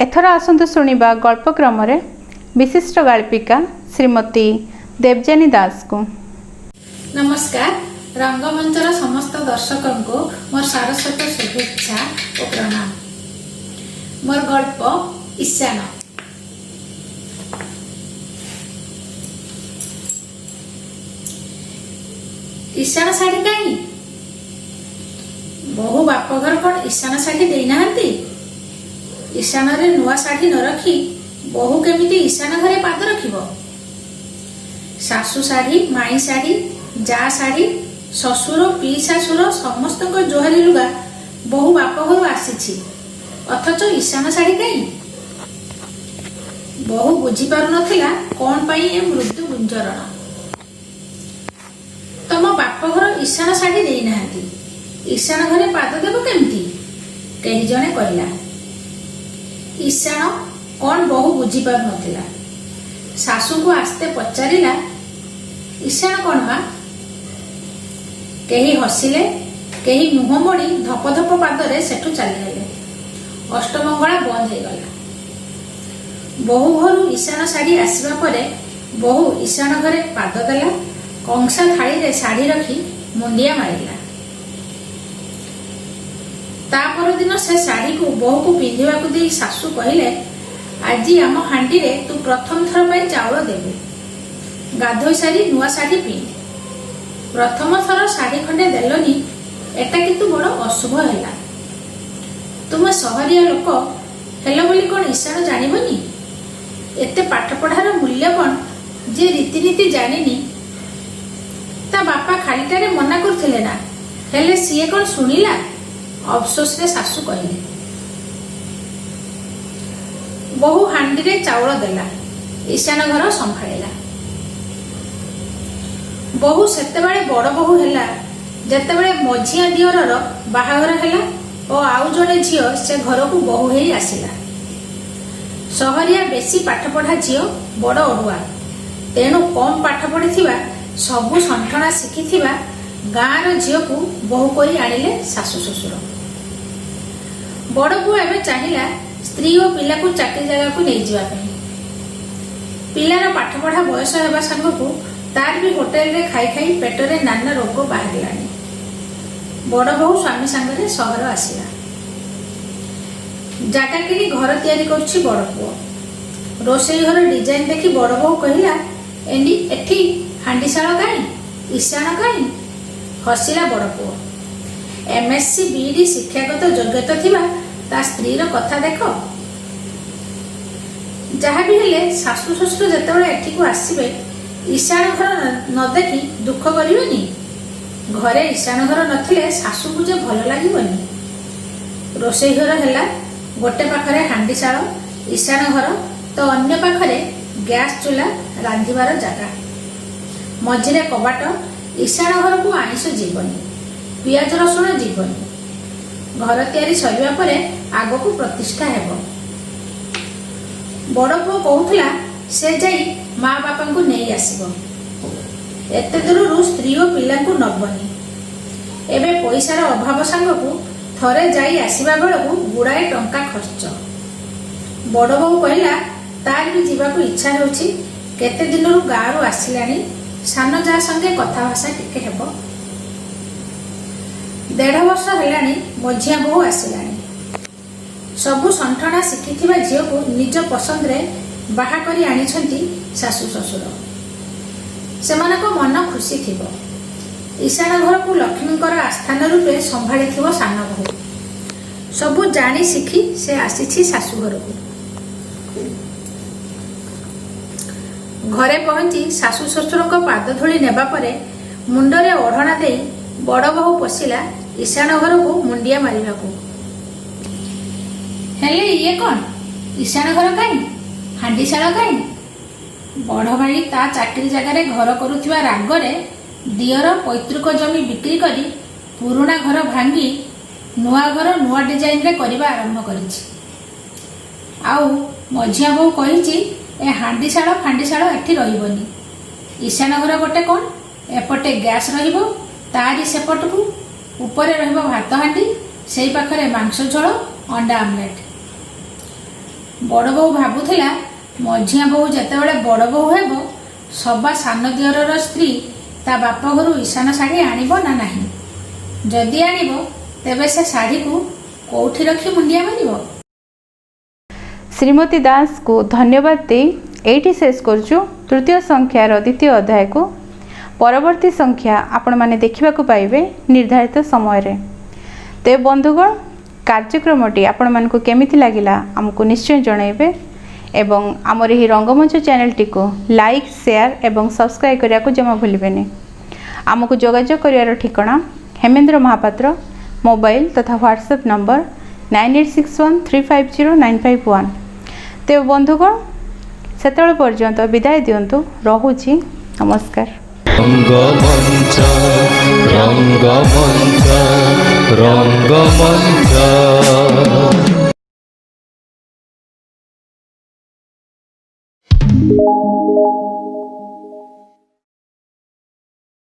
एथर आसतु शुणा गल्पक्रम विशिष्ट गाल्पिका श्रीमती देवजानी दास को। नमस्कार। रंगमंचर समस्त दर्शक को मोर सारस्वत शुभेच्छा और प्रणाम। मोर गल्प ईशान। ईशान शाढ़ी कहीं बहु बापघर कौन ईशान शाढ़ी देना। ईशान रे नुआ शाढ़ी न रखी बहु केमिति ईशान घरे पाद रखिब। सासु शाढ़ी, माई शाढ़ी, जा शाढ़ी, शशुर पी शाशुर समस्त जोहारी लुगा बहु बापघर आसी, अथच ईशान शाढ़ी कहीं। बहु बुझी पारु नथिला कौन पाई ए मृत्यु गुंजरण। तम बापघर ईशान शाढ़ी देना, ईशान घरे पाद देव केमती? कही जणे कहला। ईशान कौन बहु बुझी पारु नथिला। सासु को आस्ते पचारिला, ईशान कौन मां? कहीं हसिले, कहीं मुह मोड़ी धप धप पादरे सेठू चलीगले। अष्टमंगला बंद हो गला। बहु घर ईशान शाढ़ी आसवा परे बहु ईशान घरे पाद देला। कंसा थाली रे शाढ़ी रखी मुंडिया मारिला। तापर दिन से शाढ़ी को बहु को पिंधिबा को दे सासु कहले, आज आम हांडी रे तू प्रथम थर पे चाउल देबू। गाधोई सारी नुआ शाढ़ी पिंध। प्रथम थर शाढ़ी खंडे देलनी, एटा किंतु बड़ अशुभ हैला। तुम सहरिया लोक हेलो बोली कौन ईशान जानिबनी? एते पाठ पढ़ार मूल्य कौन जे रीतिनीति जानिनी। ता बापा खालीटारे मना करथिले ना, हेले सीए कौन सुनिला? अफसोस रे सासु कहले। बहु हांडी रे चाउल देला, ईशान घर संभाळिला। बहु सेतेबेले बड़ बहु हैला जेतेबेले मझिया दियरर बाहाघर हैला और आउ जड़े झील से घर को बहु हेई आसिला। सहरिया बेसी पाठ पढ़ा झील बड़ अड़ुआ, तेणु कम पाठ पढ़ी सबु संठना शिखि गाँव झील को बहु कर आनिले सासु ससुर। बड़ पुआ एवं चाहिला स्त्री और पिला को चाकरी जगह को नहीं जावाई। पिलार पाठ पढ़ा बयस होगा सांग को तार भी होटेल रे खाई खाई पेटरे नाना रोग बाहर। बड़ बहु स्वामी सांगे सहर आसला। जगह कि घर तैयारी करुछि बड़ पुओ। रोसई घर डिजाइन देखी बड़ बहु कहला, एठी हांडीशाल काई, ईशान काई? हसिला बड़ पुओ। एमएससी बीडी शिक्षागत योग्यता थिबा ता स्त्री रो कथा देख। जहाँ भी हेले सासु ससुर जेतेबेले एठी को आसीबे ईशान घर न देखी दुख करिवेनी। घरे ईशान घर नथिले सासु को जे भल लागिबनी। रोसई घर हैला गोटे पाखरे हांडीशाल ईशान घर, तो अन्य पाखरे गैस चूल्हा रांधिबार जगह। मझिरे कबाट। ईशान घर को आइंष जीवनी, पियाज रसुण जीवनी। घर तैयारी सरिबा परे आग को प्रतिष्ठा हेबो। बड़ पुओ कहूथला से जाई माँ बापा को नहीं आसिबो। एते दूरु स्त्री और पिला को नबनी। एबे पैसार अभाव सांग को थरे जाई आसिबा बेलू गुड़ाए टंका खर्च। बड़ बहु कहला तार भी जीवाक इच्छा होछि। केते दिनरु गाँव आसिलानी, सान जा संगे कथा भाषा टिके हेबो। 1.5 वर्ष हेलानी मझिया बहु आसिलानी। सबु संठना शिखिथिबा झील को निज पसंद रे बाहा करी आनिछंती सासु ससुर। सेमानको मन खुशी थिबो। ईशान घर को लक्ष्मीकर आस्थान रूपे संभाली थिबो सान बहु। सबु जानी शिखी से आसीछि सासु घर को। घरे पहुंची सासु ससुर को पाद धूली नेबा परे मुंडरे ओढ़ना दे बड़ बहु पशिला ईशान घर को मुंडिया मारिबा को। हेले ये कौन? ईशान घर काई, हांडीशाल काई? बड़ भाई ता चाकरी जगार घर करुवा रागरे दियर पैतृक जमी बिक्री करी पुराणा घर भांगी नुआ घर नुआ डिजाइन रे करबा आरंभ करिछि। आउ मझिया बहु कहिछि ए हांडीशाल फांडीशाल एठी रहिबनी। ईशान घर गोटे कौन, एपटे गैस रहिबो, तारी सेपट को ऊपर रहिबो भात हांडी, सेई पाखरे मांस झोल अंडा आमलेट। बड़ बोहू भाबुला मझिया बोहू जितेबाला बड़ बोहू हेब सभा सान दिअर स्त्री ता बाप घर ईशान शाढ़ी आणब ना नहीं, जदि आणब तेबे से शाढ़ी को कौठी रखी मुंडिया मारिब। श्रीमती दास को धन्यवाद दे एठी शेष करछु तृतीय संख्यार द्वितीय अध्याय को। परवर्ती संख्या आपण माने देखिबा को पाइबे निर्धारित समय रे। ते बंधुगण कार्यक्रमटी आपण मान को केमिति लागिला हमको निश्चय जणाइबे एवं आमर ही रंगमंच चैनलटी को लाइक शेयर एवं सब्सक्राइब करिया को जमा भूलिबेनी। आमको जोगाजोग करियार ठिकाना हेमेंद्र महापात्र, मोबाइल तथा व्हाट्सएप नंबर 9861350951। ते बंधुगण सेतबेले पर्यंत विदाय दियंतु, रहुछि, नमस्कार। रंगमंच रंगमंच रंगमंच